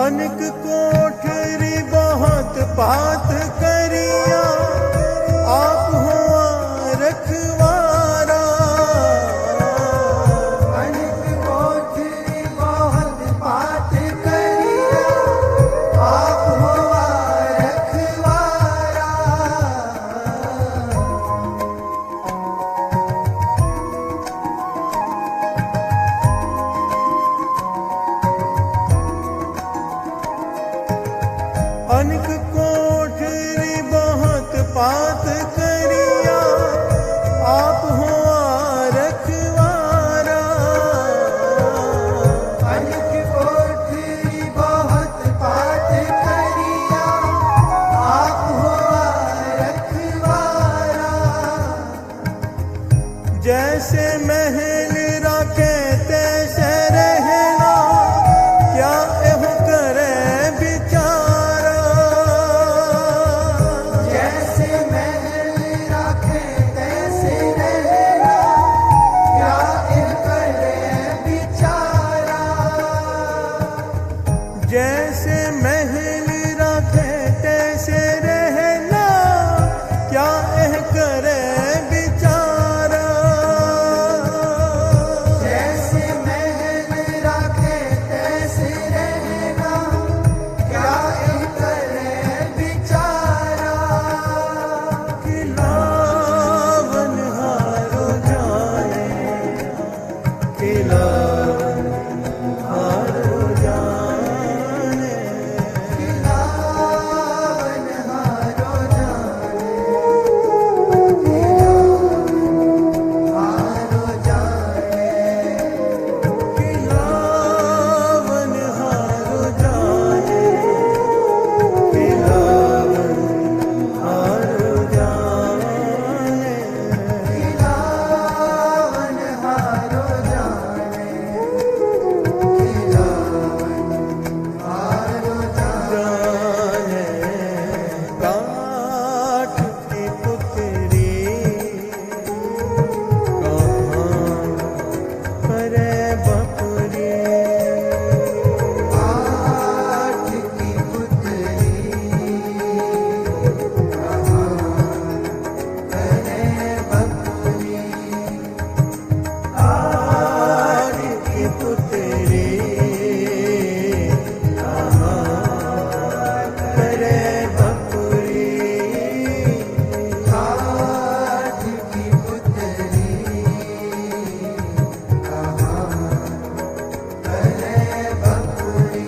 अनक कोठरी बहुत पात करिया, आप हुआ रखवारा। अनक कोठरी बहुत पात करिया, आप हुआ रखवारा। अनक कोठरी बहुत पात करिया, आप हुआ रखवारा। अनक कोठरी बहुत पात करिया, आप हुआ रखवारा। जैसे महल राखे तैसे रहना, क्या एह करे बिचारा। जैसे महल राखे तैसे रहना, क्या इन करे बिचारा। जैसे महल राखे तैसे रहना, क्या एह करे बिचारा। जैसे महल राखे तैसे रहना, क्या इन करे बिचारा। खिलावन हारो जाने, खिलावन हारो जाने। खिलावन हारो जाने, हारो जाने। खिलावन हारो जाने, खिलावन हारो जाने। खिलावन हारो जाने, खिलावन हारो जाने। जाने काठ की पुतरी, कहाँ करे बपुरी। काठ की पुतली, कहाँ करे बपुरी। काठ की पुतरी, कहाँ करे बपुरी। काठ की पुतली, कहाँ करे बपुरी।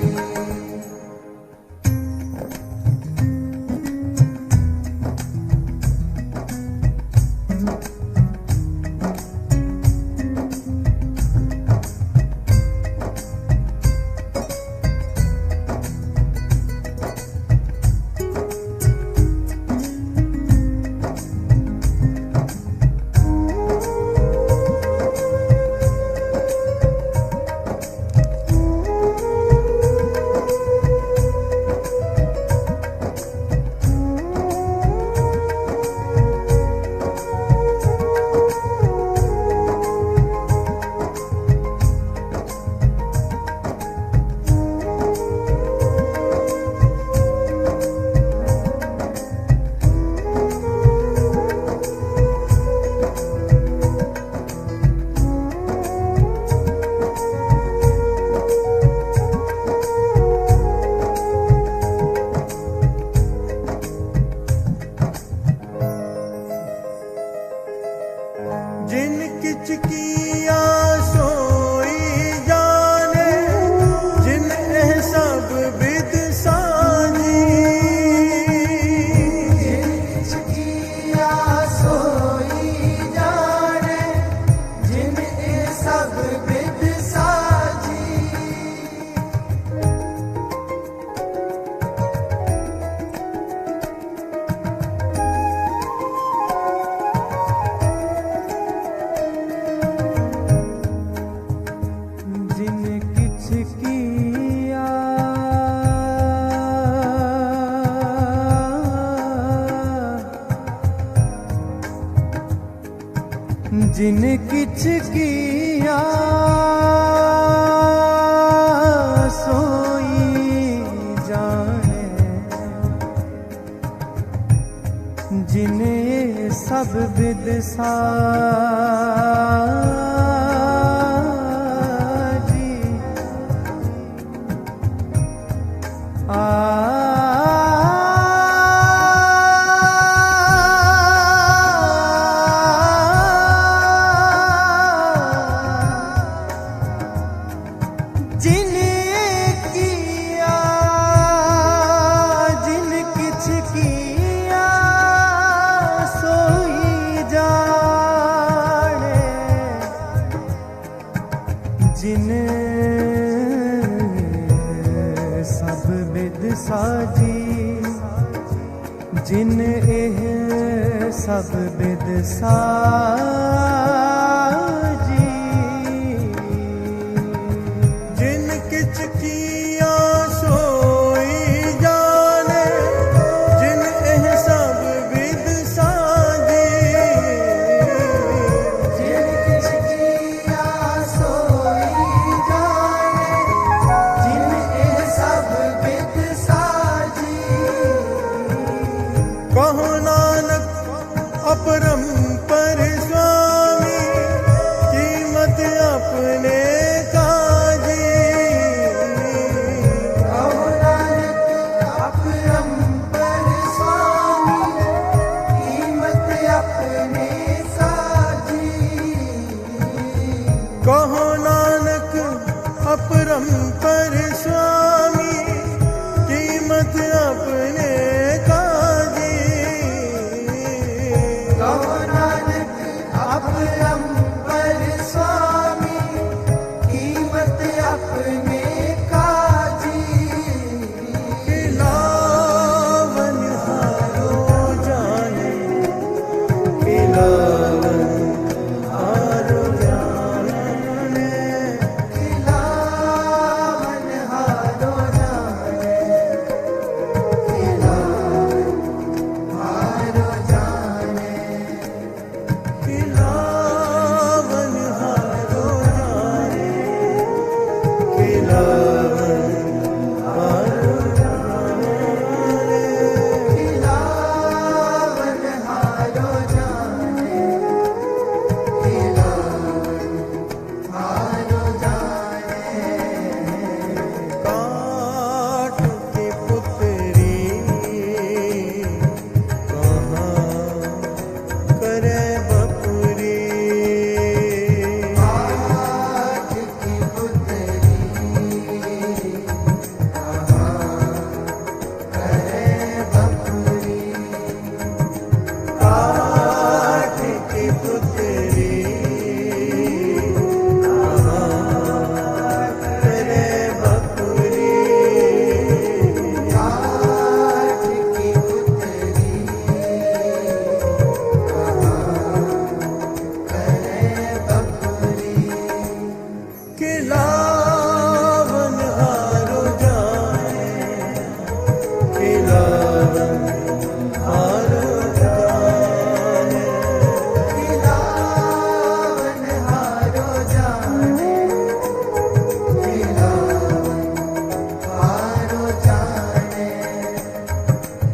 जिन किच किया सोई जाने, जिन एह सब विद साजी। जिन किया सोई जाने, जिन ये सब विद साजी। जिन किछ किया जिन किछ किया सोई बिद साजी जिन किछ किया सोई जाने जिन सब बिद साजी जिन एह सब बिद साजी जिन किछ किया सोई जाने जिन एह सब बिद साजी जिन किछ किया सोई जाने जिन एह सब बिद साजी कहो नानक अपरंपर स्वामी कीमत अपने काजी कहो नानक अपरंपर स्वामी कीमत अपने साजी कहो नानक अपरंपर स्वामी कीमत अपने काजी कहो नानक अपरंपर स्वामी कीमत अपने काजी खिलावन हारो जाने खिलावन हारो जाने खिलावन हारो जाने खिलावन हारो जाने खिलावन हारो जाने खिलावन हारो जाने खिलावन हारो जाने खिलावन हारो जाने काठ की पुतरी कहाँ करे बपुरी काठ की पुतरी करे बपुरी काठ की पुतरी कहाँ करे बपुरी काठ की पुतरी करे बपुरी खिलावन हारो जाने खिलावन हारो जाने खिलावन हारो जाने खिलावन हारो जाने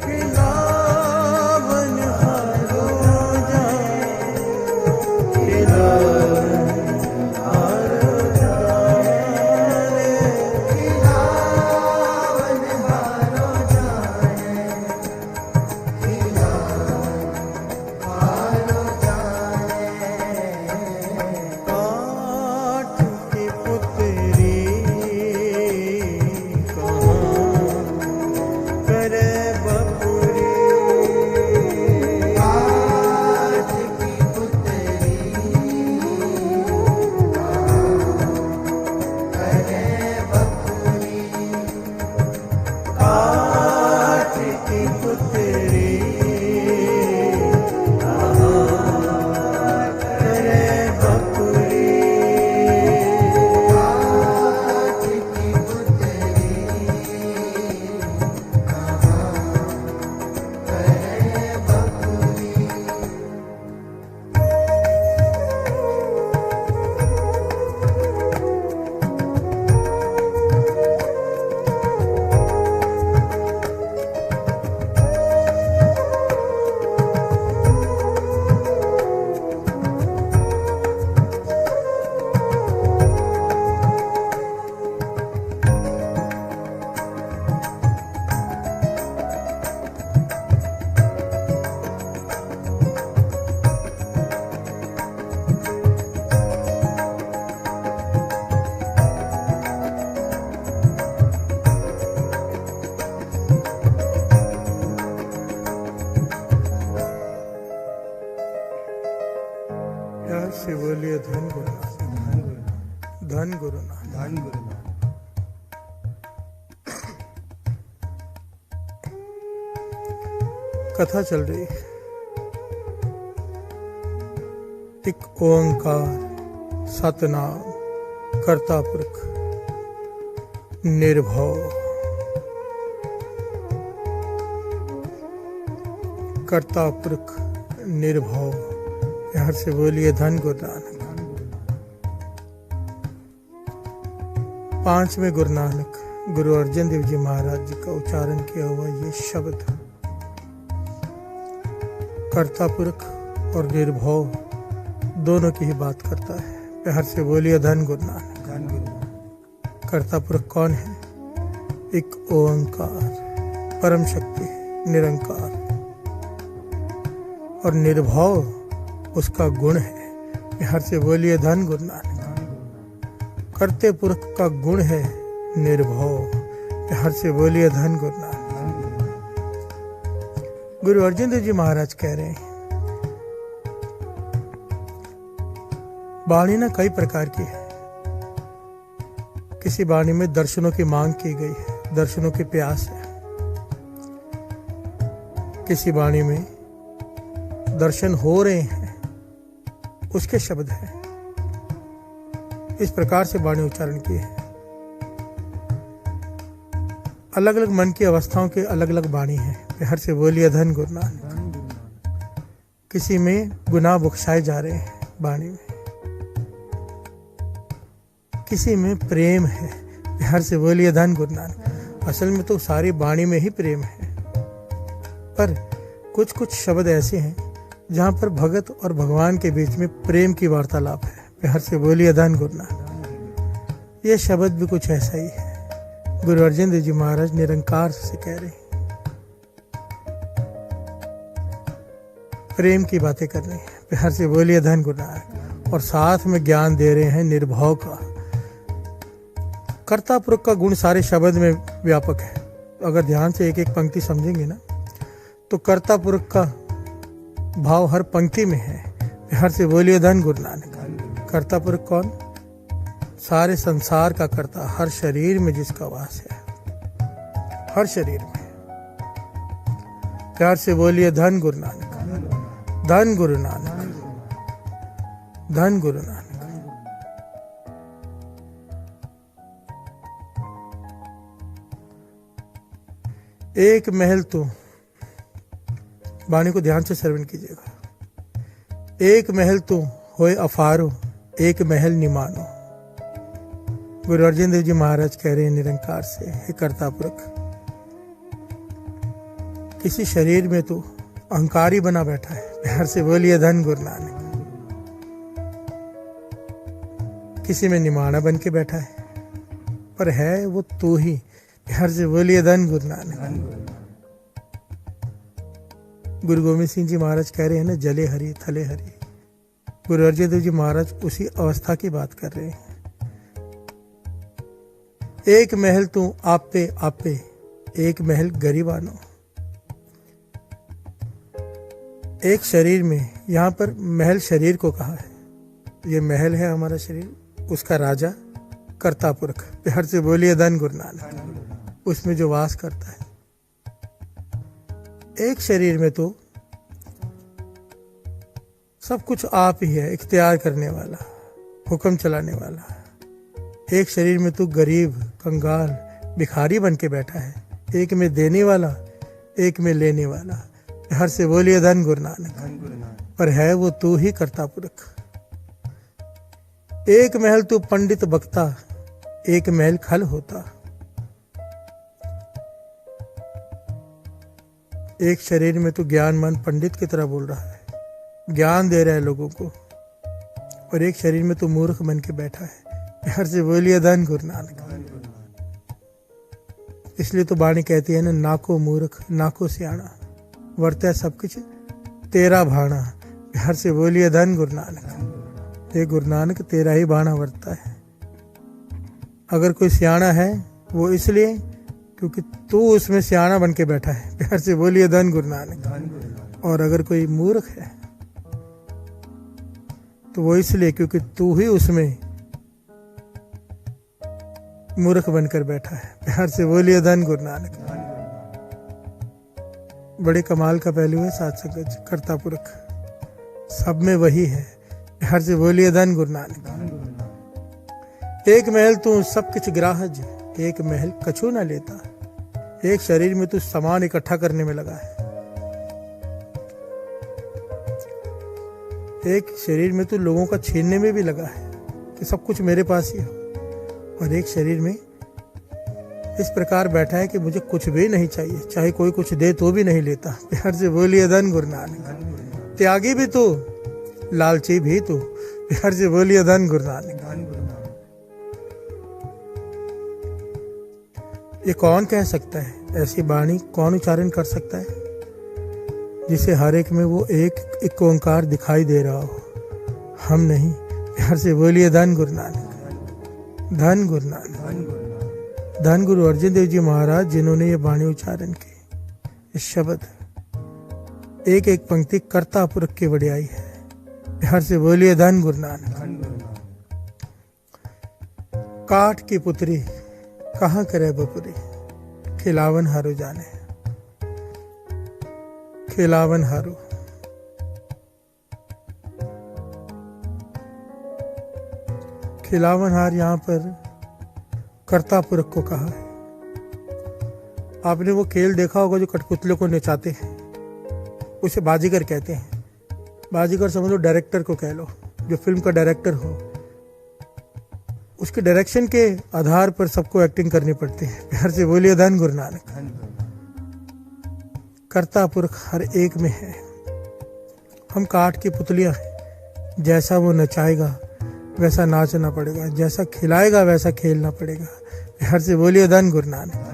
खिलावन हारो जाने खिलावन हारो जाने धन गुरु नानक। कथा चल रही है। एक ओंकार सतनाम कर्ता पुरख निर्भव। कर्ता पुरख निर्भव, प्यार से बोलिए धन गुरु नानक। पांचवें गुरु नानक गुरु अर्जन देव जी महाराज जी का उच्चारण किया हुआ ये शब्द कर्ता पुरख और निर्भव दोनों की ही बात करता है। प्यार से बोलिए धन गुरु नानक। धन गुरु नानक। कर्ता पुरख कौन है? एक ओंकार परम शक्ति निरंकार, और निर्भव उसका गुण है। प्यार से बोलिए धन गुरु नानक। कर्ते पुरख का गुण है निर्भव। प्यार से बोलिए धन गुरु नानक। गुरु अर्जन देव जी महाराज कह रहे हैं, वाणी ना कई प्रकार की है। किसी वाणी में दर्शनों की मांग की गई है, दर्शनों की प्यास है। किसी वाणी में दर्शन हो रहे हैं, उसके शब्द हैं। इस प्रकार से वाणी उच्चारण की है। अलग अलग मन की अवस्थाओं के अलग अलग वाणी है। प्यार से बोलिए धन गुरु नानक। किसी में गुनाह बख्शाए जा रहे हैं वाणी में, किसी में प्रेम है। प्यार से बोलिए धन गुरु नानक। असल में तो सारी वाणी में ही प्रेम है, पर कुछ कुछ शब्द ऐसे हैं जहां पर भगत और भगवान के बीच में प्रेम की वार्तालाप है। प्यार से बोलिए धन गुरु नानक। ये शब्द भी कुछ ऐसा ही है। गुरु अर्जन देव जी महाराज निरंकार से कह रहे हैं, प्रेम की बातें कर रहे हैं। प्यार से बोलिए धन गुरु नानक। और साथ में ज्ञान दे रहे हैं निर्भव का। कर्ता पुरख का गुण सारे शब्द में व्यापक है। अगर ध्यान से एक एक पंक्ति समझेंगे ना, तो कर्ता पुरख का भाव हर पंक्ति में है। प्यार से बोलिए धन गुरु नानक। कर्ता पुरख कौन? सारे संसार का कर्ता, हर शरीर में जिसका वास है, हर शरीर में। प्यार से बोलिए धन गुरु नानक। धन गुरु नानक। धन गुरु नानक। एक महल तो, वाणी को ध्यान से श्रवण कीजिएगा। एक महल तो होए अफारो, एक महल निमानो। गुरु अर्जन देव जी महाराज कह रहे हैं निरंकार से, हे कर्ता पुरख, किसी शरीर में तो अहंकारी बना बैठा है। प्यार से बोलिए धन गुरु नानक। किसी में निमाना बन के बैठा है, पर है वो तू ही। प्यार से बोलिए धन गुरु नानक। गुरु गोविंद सिंह जी महाराज कह रहे हैं ना, जले हरि थले हरि। गुरु अर्जन देव जी महाराज उसी अवस्था की बात कर रहे हैं। एक महल तू आपे आपे, एक महल गरीबानो। एक शरीर में, यहाँ पर महल शरीर को कहा है। ये महल है हमारा शरीर, उसका राजा कर्ता पुरख। प्यार से बोलिए धन गुरु नानक। उसमें जो वास करता है। एक शरीर में तो सब कुछ आप ही है, इख्तियार करने वाला, हुक्म चलाने वाला। एक शरीर में तो गरीब, कंगाल, भिखारी बन के बैठा है। एक में देने वाला, एक में लेने वाला। हर से बोलिए धन गुरु नानक। पर है वो तू ही कर्ता पुरख। एक महल तू पंडित बक्ता, एक महल खल होता। एक शरीर में तो ज्ञानमान पंडित की तरह बोल रहा है, ज्ञान दे रहा है लोगों को, और एक शरीर में तो मूर्ख बन के बैठा है। प्यार से बोलिए धन गुरु नानक। इसलिए तो वाणी कहती है ना, नाको मूर्ख नाको सियाणा, वर्ता सब कुछ तेरा भाणा। प्यार से बोलिए धन गुरु नानक। हे गुरु नानक, तेरा ही भाणा वर्ता है। अगर कोई सियाणा है वो इसलिए क्योंकि तू उसमें सियाणा बन के बैठा है। प्यार से बोलिए धन गुरु नानक। और अगर कोई मूर्ख है तो वो इसलिए क्योंकि तू ही उसमें मूर्ख बनकर बैठा है। प्यार से बोलिए धन गुरु नानक। बड़े कमाल का पहलू है साथ संगत, कर्ता पुरख सब में वही है। प्यार से बोलिए धन गुरु नानक। एक महल तू सब कुछ ग्राहज, एक महल कछु न लेता। एक शरीर में तू सामान इकट्ठा करने में लगा है, एक शरीर में तू लोगों का छीनने में भी लगा है कि सब कुछ मेरे पास ही हो, और एक शरीर में इस प्रकार बैठा है कि मुझे कुछ भी नहीं चाहिए, चाहे कोई कुछ दे तो भी नहीं लेता। प्यार से बोलिए धन गुरु नानक। त्यागी भी तू, लालची भी तू। प्यार से बोलिए धन गुरु नानक। ये कौन कह सकता है, ऐसी वाणी कौन उच्चारण कर सकता है जिसे हर एक में वो एक ओंकार दिखाई दे रहा हो? हम नहीं। प्यार से बोलिए धन गुरु नानक। धन गुरु नानक। धन गुरु अर्जुन देव जी महाराज, जिन्होंने ये वाणी उच्चारण की। इस शब्द एक एक पंक्ति कर्ता पुरख की वड्याई है। प्यार से बोलिए धन गुरु नानक। काठ की पुतरी कहाँ करे बपुरी, खिलावन हारो जाने। खिलावन हारो, खिलावन हार यहाँ पर कर्ता पुरख को कहा है। आपने वो खेल देखा होगा जो कठपुतलियों को नचाते हैं, उसे बाजीगर कहते हैं। बाजीगर समझ लो डायरेक्टर को कह लो, जो फिल्म का डायरेक्टर हो, उसके डायरेक्शन के आधार पर सबको एक्टिंग करनी पड़ती है। प्यार से बोलिए धन गुरु नानक। कर्ता पुरख हर एक में है। हम काठ की पुतलियां हैं, जैसा वो नचाएगा वैसा नाचना पड़ेगा, जैसा खिलाएगा वैसा खेलना पड़ेगा। प्यार से बोलिए धन गुरु नानक।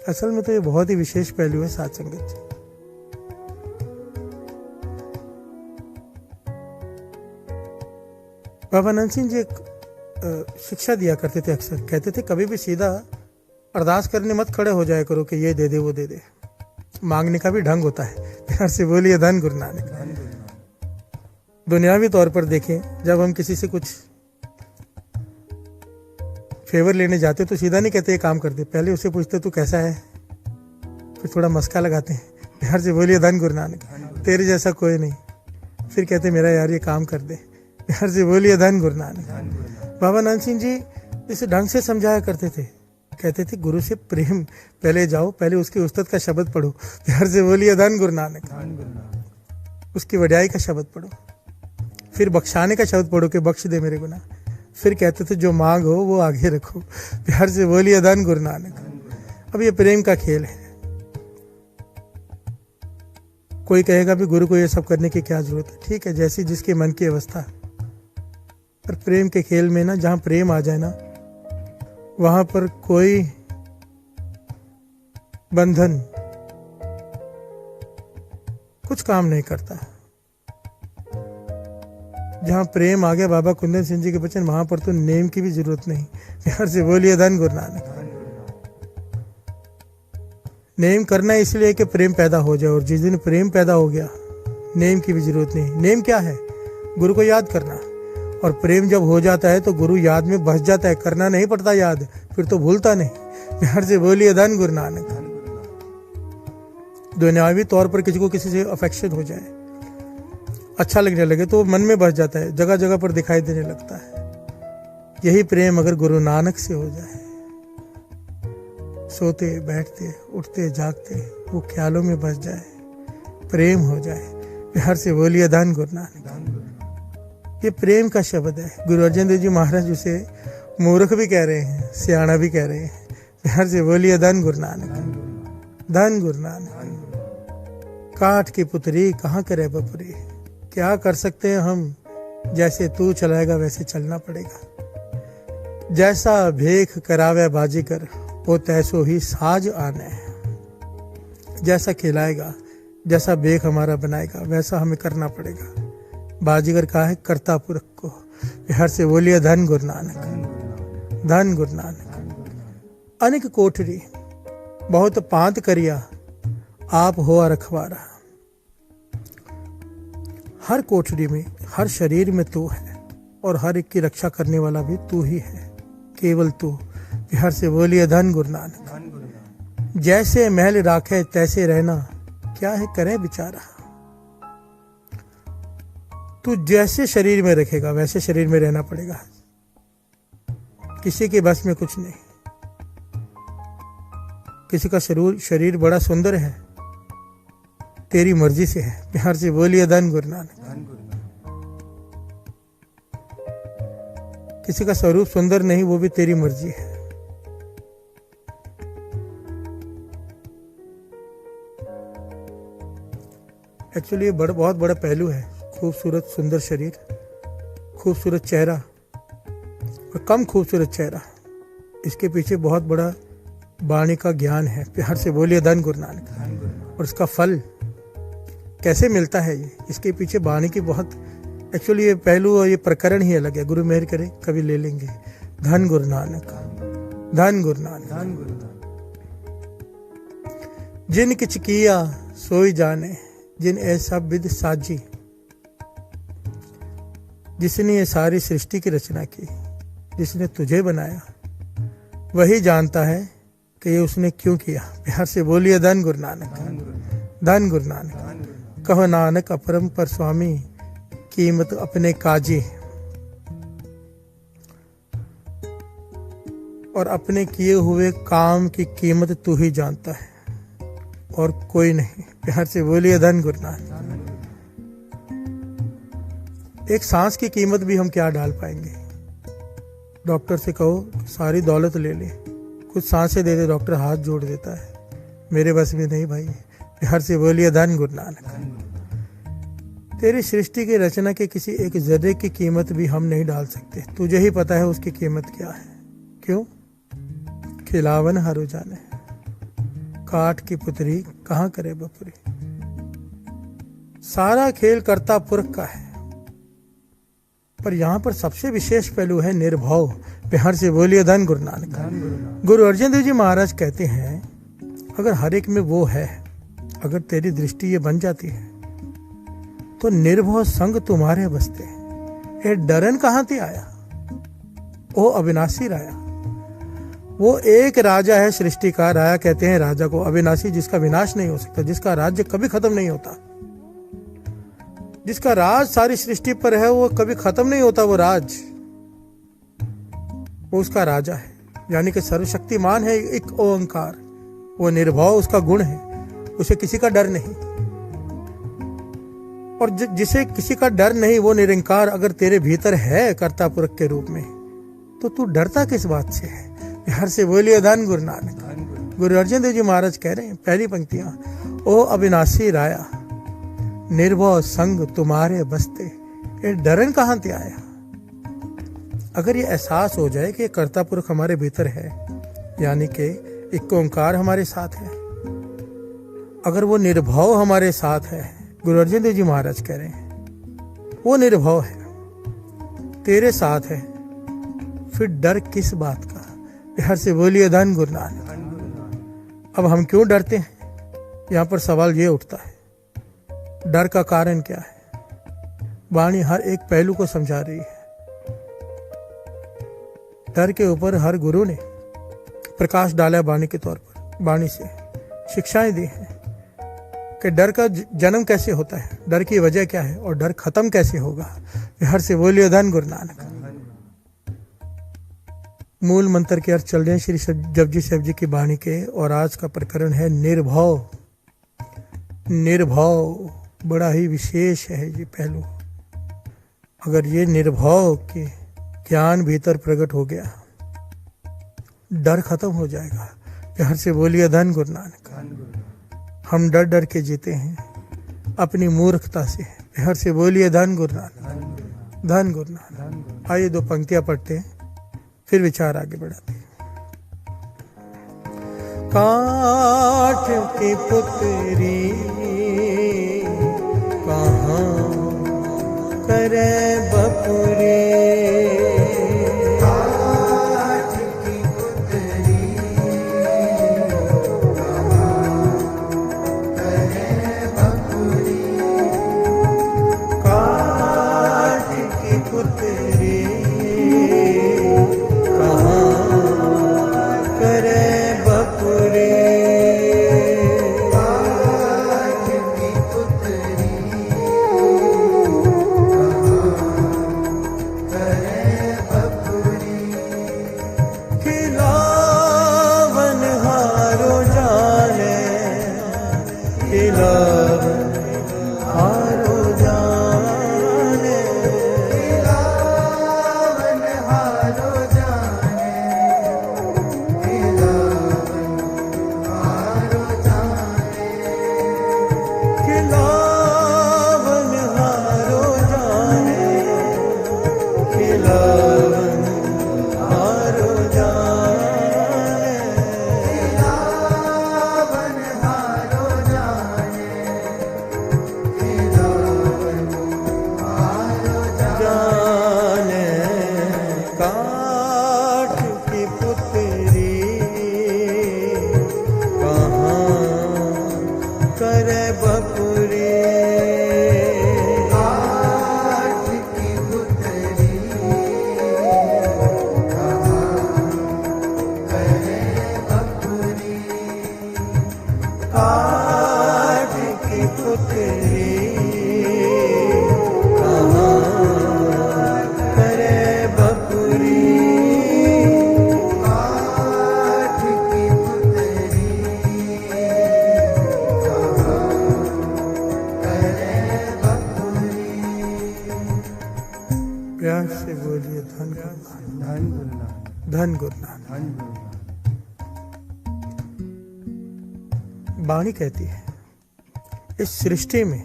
असल में तो ये बहुत ही विशेष पहलू है साथ संगत जी। बाबा नंद सिंह जी एक शिक्षा दिया करते थे, अक्सर कहते थे कभी भी सीधा अरदास करने मत खड़े हो जाया करो कि ये दे दे वो दे दे। मांगने का भी ढंग होता है। प्यार से बोलिए धन गुरु नानक। दुनियावी तौर पर देखें, जब हम किसी से कुछ फेवर लेने जाते तो सीधा नहीं कहते ये काम कर दे, पहले उससे पूछते तू कैसा है, फिर थोड़ा मस्का लगाते हैं। प्यार से बोलिए धन गुरु नानक। तेरे जैसा कोई नहीं, फिर कहते मेरा यार ये काम कर दे। प्यार से बोलिए धन गुरु नानक। बाबा नंद सिंह जी इस ढंग से समझाया करते थे, कहते थे गुरु से प्रेम पहले जाओ, पहले उसके उस्ताद का शब्द पढ़ो। प्यार से बोलिए धन गुरु नानक। उसकी वड्याई का शब्द पढ़ो, फिर बख्शाने का शब्द पढ़ो कि बख्श दे मेरे गुनाह। फिर कहते थे जो मांग हो वो आगे रखो। प्यार से बोलिए धन गुरु नानक। अब ये प्रेम का खेल है। कोई कहेगा भी गुरु को ये सब करने की क्या जरूरत है, ठीक है, जैसी जिसके मन की अवस्था। पर प्रेम के खेल में ना, जहां प्रेम आ जाए ना, वहां पर कोई बंधन कुछ काम नहीं करता। जहां प्रेम आ गया, बाबा कुंदन सिंह जी के वचन, वहां पर तो नेम की भी जरूरत नहीं। प्यार से बोलिए धन गुरु नानक। नेम करना इसलिए कि प्रेम पैदा हो जाए, और जिस दिन प्रेम पैदा हो गया नेम की भी जरूरत नहीं। नेम क्या है? गुरु को याद करना। और प्रेम जब हो जाता है तो गुरु याद में बस जाता है, करना नहीं पड़ता याद, फिर तो भूलता नहीं। प्यार से बोलिए धन गुरु नानक। दुनियावी तौर पर किसी को किसी से अफेक्शन हो जाए, अच्छा लगने लगे, तो मन में बस जाता है, जगह जगह पर दिखाई देने लगता है। यही प्रेम अगर गुरु नानक से हो जाए, सोते बैठते उठते जागते वो ख्यालों में बस जाए, प्रेम हो जाए। प्यार से बोलिए धन गुरु नानक। ये प्रेम का शब्द है। गुरु अर्जन देव जी महाराज उसे मूर्ख भी कह रहे हैं, सियाना भी कह रहे हैं। प्यार से बोलिए धन गुरु नानक। धन गुरु नानक। काठ की पुतरी कहाँ करे बपुरी, क्या कर सकते हैं हम, जैसे तू चलाएगा वैसे चलना पड़ेगा। जैसा भेख करावे बाजीगर, वो तैसो ही साज आने। जैसा खिलाएगा, जैसा भेख हमारा बनाएगा, वैसा हमें करना पड़ेगा। बाजीगर कहा है कर्ता पुरख को। प्यार से बोलिए धन गुरु नानक। धन गुरु नानक। अनेक कोठरी बहुत पांत करिया, आप हो रखवारा। हर कोठरी में, हर शरीर में तू है, और हर एक की रक्षा करने वाला भी तू ही है, केवल तू। बिहार से बोलिए धन गुरु नानक। जैसे महल राखे तैसे रहना, क्या है करे बेचारा। तू जैसे शरीर में रखेगा वैसे शरीर में रहना पड़ेगा, किसी के बस में कुछ नहीं। किसी का शरीर बड़ा सुंदर है, तेरी मर्जी से है। बिहार से बोलिए धन गुरु नानक। किसी का स्वरूप सुंदर नहीं, वो भी तेरी मर्जी है। एक्चुअली ये बहुत बड़ा पहलू है। खूबसूरत सुंदर शरीर, खूबसूरत चेहरा और कम खूबसूरत चेहरा, इसके पीछे बहुत बड़ा वाणी का ज्ञान है। प्यार से बोलिए धन गुरु नानक। और इसका फल कैसे मिलता है, ये इसके पीछे वाणी की बहुत, एक्चुअली ये पहलू और ये प्रकरण ही अलग है। गुरु मेहर करे कभी ले लेंगे। धन गुरु नानक, धन गुरु नानक। जिन किछ किया सोई जाने, जिन ऐसा विद साजी। जिसने ये सारी सृष्टि की रचना की, जिसने तुझे बनाया, वही जानता है कि ये उसने क्यों किया। प्यार से बोलिए धन गुरु नानक, धन गुरु नानक। कहो नानक अपरम पर स्वामी, कीमत अपने काजी। और अपने किए हुए काम की कीमत तू ही जानता है और कोई नहीं। प्यार से बोलिए धन गुरु नानक। एक सांस की कीमत भी हम क्या डाल पाएंगे। डॉक्टर से कहो सारी दौलत ले ले, कुछ सांसें दे दे, डॉक्टर हाथ जोड़ देता है, मेरे बस में नहीं भाई। प्यार से बोलिए धन गुरु नानक। तेरी सृष्टि की रचना के किसी एक जर्रे की कीमत भी हम नहीं डाल सकते, तुझे ही पता है उसकी कीमत क्या है। क्यों? खिलावन हारो जाने, काठ की पुतरी कहाँ करे बपुरी। सारा खेल कर्ता पुरख का है, पर यहाँ पर सबसे विशेष पहलू है निर्भव। प्यार से बोलिए धन गुरु नानक। गुरु अर्जन देव जी महाराज कहते हैं, अगर हर एक में वो है, अगर तेरी दृष्टि ये बन जाती है, तो निर्भव संग तुम्हारे बसते। ये डरन कहाँ से आया, वो अविनाशी राया। वो एक राजा है सृष्टि का, राया कहते हैं राजा को, अविनाशी जिसका विनाश नहीं हो सकता, जिसका राज्य कभी खत्म नहीं होता, जिसका राज सारी सृष्टि पर है, वो कभी खत्म नहीं होता। वो राज, वो उसका राजा है, यानी कि सर्वशक्तिमान है, एक ओंकार। वो निर्भव उसका गुण है, उसे किसी का डर नहीं। और जिसे किसी का डर नहीं, वो निरंकार अगर तेरे भीतर है कर्ता पुरख के रूप में, तो तू डरता किस बात से है। बिहार से बोलिए धन गुरु नानक। गुरु अर्जन देव जी महाराज कह रहे हैं, पहली पंक्तियां, ओ अविनाशी राया, निर्भव संग तुम्हारे बसते। ये डरन कहाँ से आया। अगर ये एहसास हो जाए कि कर्ता पुरख हमारे भीतर है, यानी कि एक ओंकार हमारे साथ है, अगर वो निर्भव हमारे साथ है, गुरु अर्जन देव जी महाराज कह रहे हैं वो निर्भव है, तेरे साथ है, फिर डर किस बात का। बिहार से बोलिए धन गुरु नानक। अब हम क्यों डरते हैं, यहाँ पर सवाल ये उठता है, डर का कारण क्या है। वाणी हर एक पहलू को समझा रही है। डर के ऊपर हर गुरु ने प्रकाश डाला वाणी के तौर पर, वाणी से शिक्षाएं दी हैं कि डर का जन्म कैसे होता है, डर की वजह क्या है और डर खत्म कैसे होगा। हर से बोलिए धन गुरु नानक। मूल मंत्र के अर्थ चल रहे हैं श्री जपजी साहिब जी की वाणी के, और आज का प्रकरण है निर्भव। निर्भव बड़ा ही विशेष है ये पहलू। अगर ये निर्भव के ज्ञान भीतर प्रकट हो गया, डर खत्म हो जाएगा। प्यार से बोलिए धन गुरु नानक। हम डर डर के जीते हैं अपनी मूर्खता से। प्यार से बोलिए धन गुरु नानक, धन गुरु नानक। आइए दो पंक्तियां पढ़ते हैं, फिर विचार आगे बढ़ाते हैं। काठ की पुतरी कहाँ करे बपुरी। काठ की पुतरी कहाँ करे बपुरी। काठ की पुतरी बोलिए धन गुरु नानक, धन गुरु नानक, धन गुरु नानक। धन गुरु नानक। वाणी कहती है इस सृष्टि में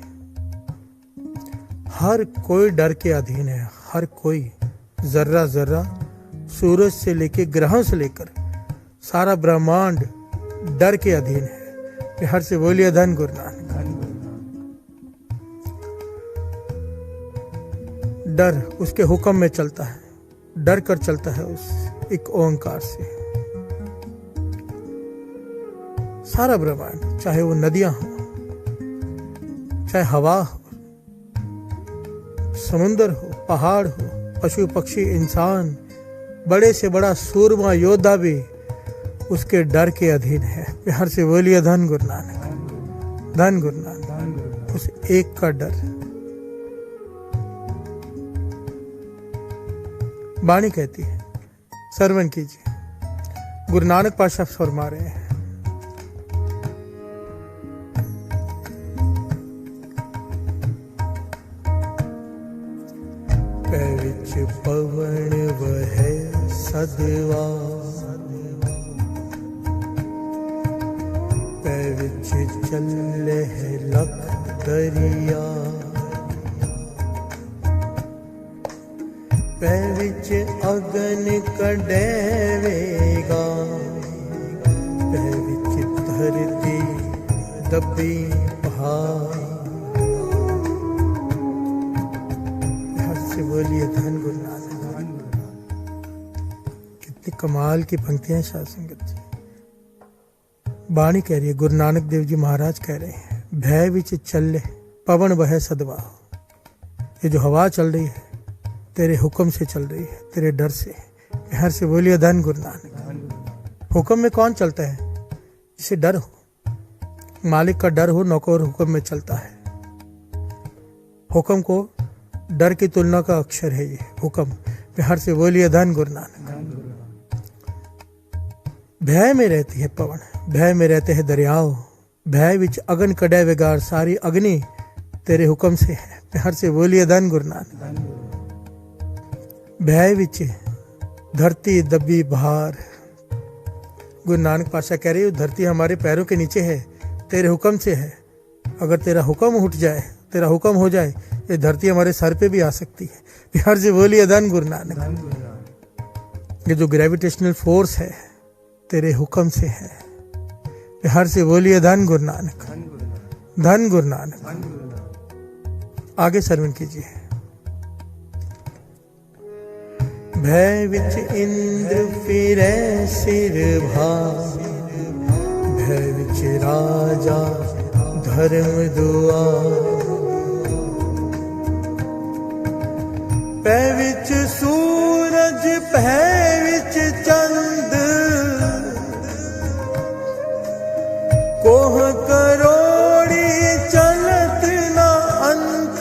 हर कोई डर के अधीन है, हर कोई जर्रा जर्रा, सूरज से लेकर ग्रहों से लेकर सारा ब्रह्मांड डर के अधीन है। हर से बोलिए धन गुरु नानक, धन गुरु नानक। डर उसके हुक्म में चलता है, डर कर चलता है उस एक ओंकार से। सारा ब्रह्मांड, चाहे वो नदियां हो, चाहे हवा हो, समुंदर हो, पहाड़ हो, पशु पक्षी, इंसान, बड़े से बड़ा सूरमा योद्धा भी उसके डर के अधीन है। प्यार से बोलिए धन गुरु नानक, धन गुरु नानक। धन गुरु नानक। उस एक का डर। वाणी कहती है, श्रवण कीजिए, गुरु नानक पातशाह फरमा रहे हैं, पै विच पवन वह सदवा, पै विच चले लख दरिया, पै विच अगन कढेवेगा, पै विच धरती दबी पहाड़। बोलिए धन गुरु नानक, धन गुरु नानक। कितनी कमाल की पंक्तियां साध संगत जी। वाणी कह रही है, गुरु नानक देव जी महाराज कह रहे हैं, भय विच चले पवन वह सदवा। ये जो हवा चल रही है तेरे हुक्म से चल रही है, तेरे डर से। हर से बोलिए धन गुरु नानक, धन गुरु नानक। हुक्म में कौन चलता है? जिसे डर हो, मालिक का डर हो, नौकर हुक्म में चलता है। हुक्म को डर की तुलना का अक्षर है ये हुक्म। प्यार से बोलिए धन गुरु नानक, धन गुरु नानक। भय में रहती है पवन, भय में रहते हैं दरियाओ, भय विच अगन कड़े विगार, सारी अग्नि तेरे हुक्म से है। प्यार से बोलिए धन गुरु नानक, धन गुरु नानक। भय विच धरती दबी बहार। गुरु नानक पातशाह कह रहे हो, धरती हमारे पैरों के नीचे है, तेरे हुक्म से है। अगर तेरा हुक्म उठ जाए, तेरा हुक्म हो जाए, ये धरती हमारे सर पे भी आ सकती है। प्यार से बोलिए धन गुरु नानक। धन गुरु नानक। ये जो ग्रेविटेशनल फोर्स है तेरे हुक्म से है। प्यार से बोलिए धन गुरु नानक, धन गुरु नानक। धन गुरु नानक। धन गुरु नानक। आगे श्रवण कीजिए, भय विच इंद्र फिरे सिर भार, भय विच राजा धर्म दुआर, पै विच सूरज पै विच चंद, कोह करोड़ी चलत ना अंत,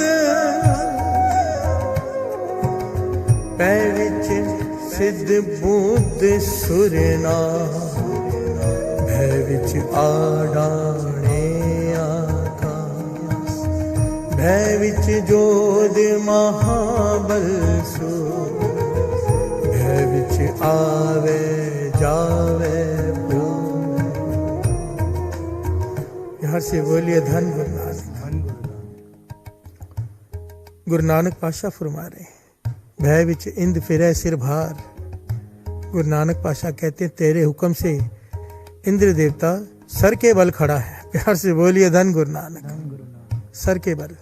पै विच सिद्ध बुद्ध सुरना, भय विच आडाणे आकाश, भय विच जोध महाबल सो, भय विच आवे जावे प्राण। यहाँ से बोलिए धन गुरु नानक, धन गुरु नानक। गुरु नानक पातशाह फरमा रहे हैं, भय विच इंद फिरे सिर भार। गुरु नानक पातशाह कहते हैं, तेरे हुक्म से इंद्र देवता सर के बल खड़ा है। प्यार से बोलिए धन गुरु नानक, धन गुरु नानक। सर के बल।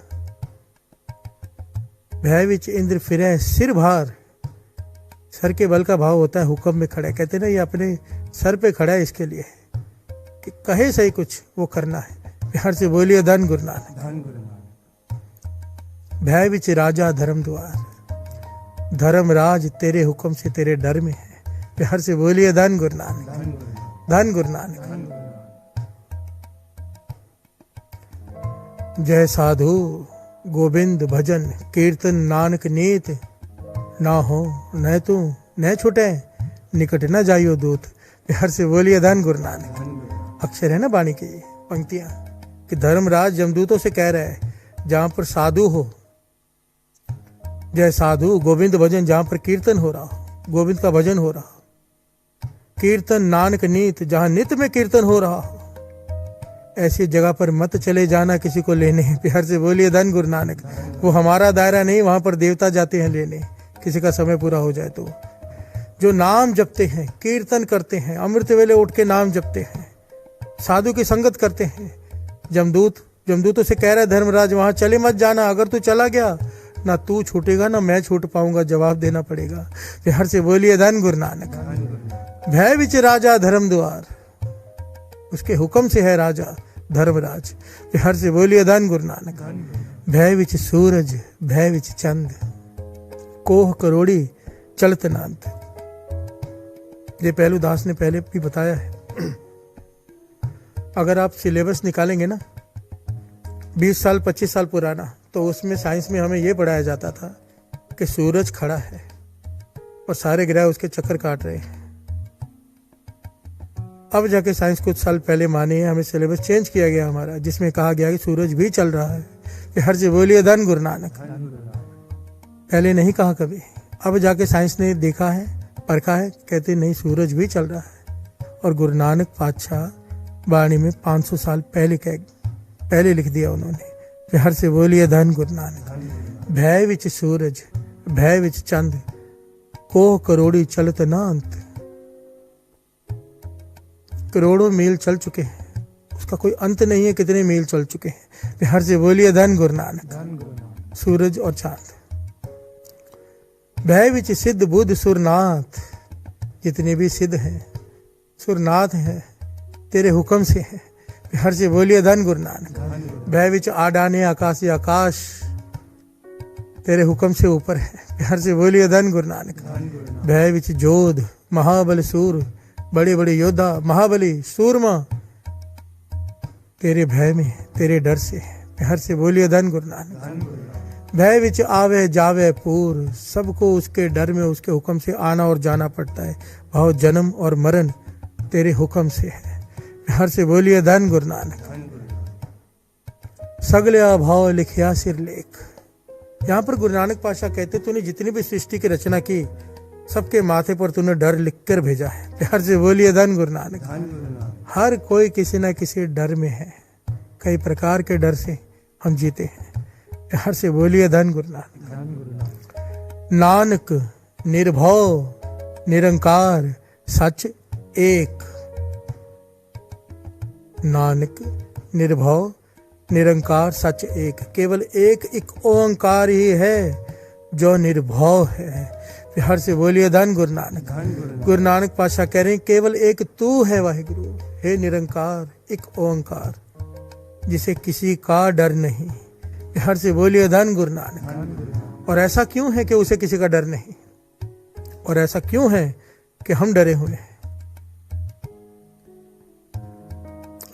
भय विच इंद्र फिरे सिर भार, सर के बल का भाव होता है हुक्म में खड़ा है। कहते ना, ये अपने सर पे खड़ा है इसके लिए कि कहे सही कुछ वो करना है। प्यार से बोलिए धन गुरु नानक, धन गुरु नानक। भय विच राजा धर्म द्वार, धर्मराज तेरे हुक्म से तेरे डर में है। प्यार से बोलिए धन गुरु नानक, धन गुरु नानक। धन गुरु नानक। धन गुरु नानक। जय साधु गोविंद भजन कीर्तन नानक नीत, ना हो न तू न छूटे निकट न जाइयो दूत। प्यार से बोलिए धन गुरु नानक। धन गुरु। अक्षर है ना वाणी की पंक्तियां कि धर्मराज जमदूतों से कह रहा है, जहां पर साधु हो जय साधु गोविंद भजन, जहां पर कीर्तन हो रहा हो, गोविंद का भजन हो रहा हो, कीर्तन नानक नीत, जहां नित में कीर्तन हो रहा हो, ऐसी जगह पर मत चले जाना किसी को लेने। प्यार से बोलिए धन गुरु नानक। वो हमारा दायरा नहीं, वहां पर देवता जाते हैं लेने, किसी का समय पूरा हो जाए तो। जो नाम जपते हैं, कीर्तन करते हैं, अमृत वेले उठ के नाम जपते हैं, साधु की संगत करते हैं। जमदूतों से कह रहा है धर्मराज वहां चले मत जाना, अगर तू चला गया ना तू छूटेगा ना मैं छूट पाऊंगा, जवाब देना पड़ेगा। प्यार से बोलिए धन गुरु नानक। भय विच राजा धर्म द्वार, उसके हुक्म से है राजा धर्मराज। प्यार से बोलिए धन गुरु नानक। भय विच सूरज भय विच चंद, कोह करोड़ी चलत नांत। ये पहलू दास ने पहले भी बताया है। अगर आप सिलेबस निकालेंगे ना 20 साल 25 साल पुराना, तो उसमें साइंस में हमें ये पढ़ाया जाता था कि सूरज खड़ा है और सारे ग्रह उसके चक्कर काट रहे हैं। अब जाके साइंस कुछ साल पहले मानी है, हमें सिलेबस चेंज किया गया हमारा, जिसमें कहा गया कि सूरज भी चल रहा है। कि हर से बोलिए धन गुरु नानक। पहले नहीं कहा कभी, अब जाके साइंस ने देखा है, परखा है, कहते नहीं सूरज भी चल रहा है। और गुरु नानक पातशाह वाणी में 500 साल पहले लिख दिया उन्होंने। हर से बोलिए धन गुरु नानक। भय विच सूरज भय विच चंद, कोह करोड़ी चलत नांत। करोड़ों मील चल चुके हैं, उसका कोई अंत नहीं है, कितने मील चल चुके हैं। हर से बोलिए धन गुरु नानक। सूरज और चांद। भय विच सिद्ध बुद्ध सुरनाथ, जितने भी सिद्ध हैं सुरनाथ हैं, तेरे हुक्म से है। हर से बोलिए धन गुरु नानक। भय विच आडाने आकाशी आकाश, तेरे हुक्म से ऊपर है। हर से बोलिए धन गुरु नानक। भय विच जोध महाबल सूर, बड़े बड़े योद्धा महाबली सूरमा तेरे भय में तेरे डर से है। हर से बोलिए धन गुरु नानक। भय विच आवे जावे पूर, सबको उसके डर में उसके हुक्म से आना और जाना पड़ता है। भाव जन्म और मरण तेरे हुक्म से है। हर से बोलिए धन गुरु नानक। सगले अभाव लिखिया सिर लेख। यहाँ पर गुरु नानक पातशाह कहते तूने जितनी भी सृष्टि की रचना की, सबके माथे पर तूने डर लिख कर भेजा है। प्यार से बोलिए धन गुरु नानक। हर कोई किसी न किसी डर में है, कई प्रकार के डर से हम जीते हैं। प्यार से बोलिए धन गुरु नानक। नानक निर्भव निरंकार सच एक। नानक निर्भव निरंकार सच एक, केवल एक ओंकार ही है जो निर्भव है। हर से बोलिए धन गुरु नानक। गुरु नानक पातशाह कह रहे हैं केवल एक तू है वाहिगुरु, हे निरंकार एक ओंकार, जिसे किसी का डर नहीं। हर से बोलिए धन गुरु नानक। और ऐसा क्यों है कि उसे किसी का डर नहीं, और ऐसा क्यों है कि हम डरे हुए हैं?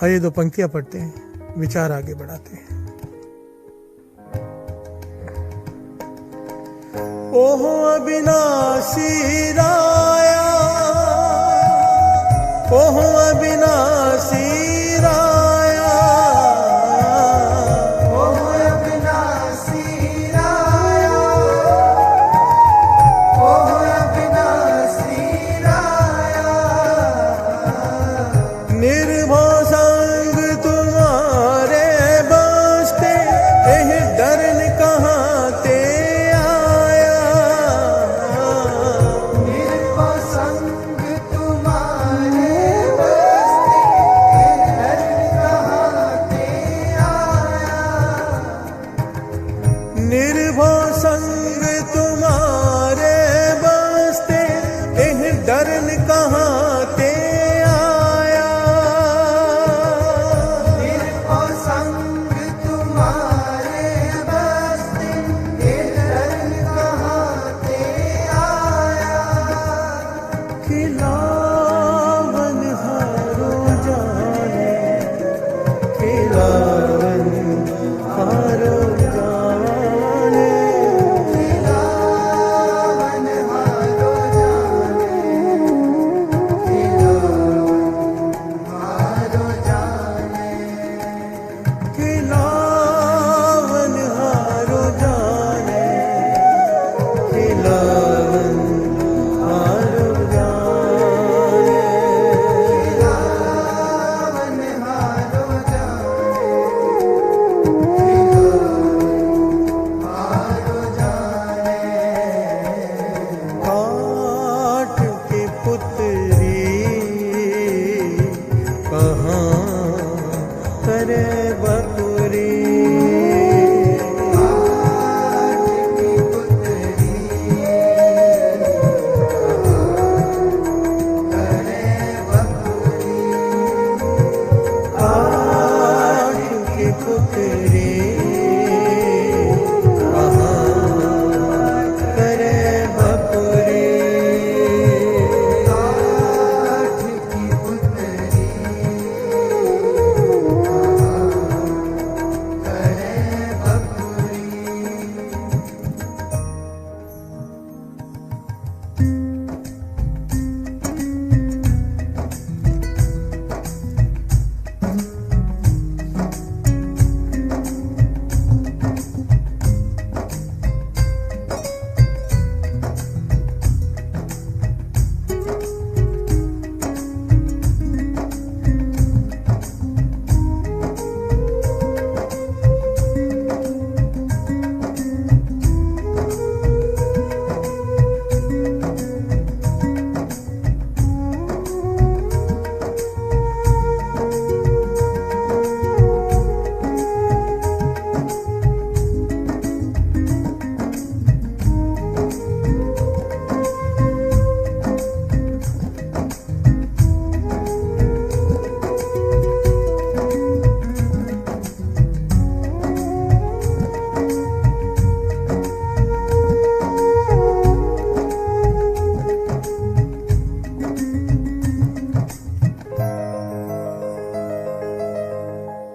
आइए 2 पंक्तियां पढ़ते हैं, विचार आगे बढ़ाते हैं। ओह अविनाशी राया, ओह अविनाशी राया, ओह अविनाशी राया, ओह अविनाशी राया। निर्भव संग तुम्हारे बसते, एह डरन कहाँ ते आया। निर्भव संग तुम्हारे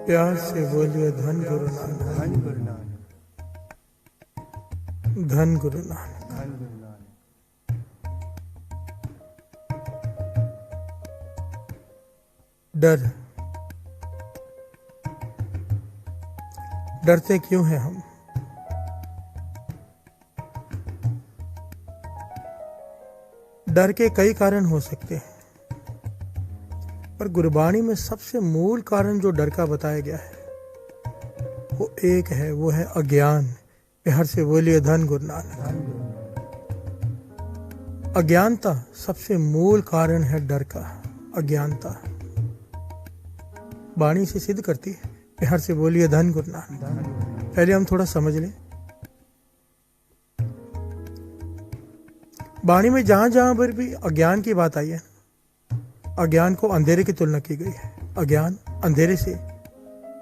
प्यार से बोलिए धन गुरु नानक, धन गुरु नानक, धन गुरु नानक। धन गुरु नानक। डर, डरते क्यों हैं हम? डर के कई कारण हो सकते हैं, पर गुरबाणी में सबसे मूल कारण जो डर का बताया गया है वो एक है, वो है अज्ञान। प्यार से बोलिए धन गुरु नानक। धन गुरु नानक। अज्ञानता सबसे मूल कारण है डर का। अज्ञानता वाणी से सिद्ध करती है। प्यार से बोलिए धन गुरु नानक। धन गुरु नानक। पहले हम थोड़ा समझ लें। वाणी में जहां जहां पर भी अज्ञान की बात आई है, अज्ञान को अंधेरे की तुलना की गई है। अज्ञान अंधेरे से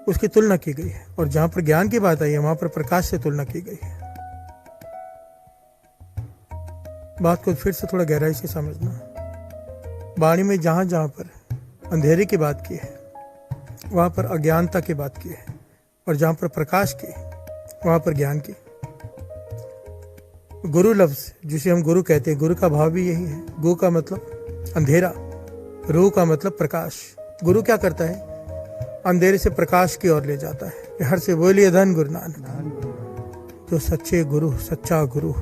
उसकी तुलना की गई है, और जहां पर ज्ञान की बात आई है वहां पर प्रकाश से तुलना की गई है। बात को फिर से थोड़ा गहराई से समझना। वाणी में जहां जहां पर अंधेरे की बात की है वहां पर अज्ञानता की बात की है, और जहां पर प्रकाश की वहां पर ज्ञान की। गुरु लफ्ज जिसे हम गुरु कहते हैं, गुरु का भाव भी यही है। गु का मतलब अंधेरा, रू का मतलब प्रकाश। गुरु क्या करता है? अंधेरे से प्रकाश की ओर ले जाता है। प्यार से बोलिए धन गुरु नानक। धन गुरु नानक। जो सच्चे गुरु, सच्चा गुरु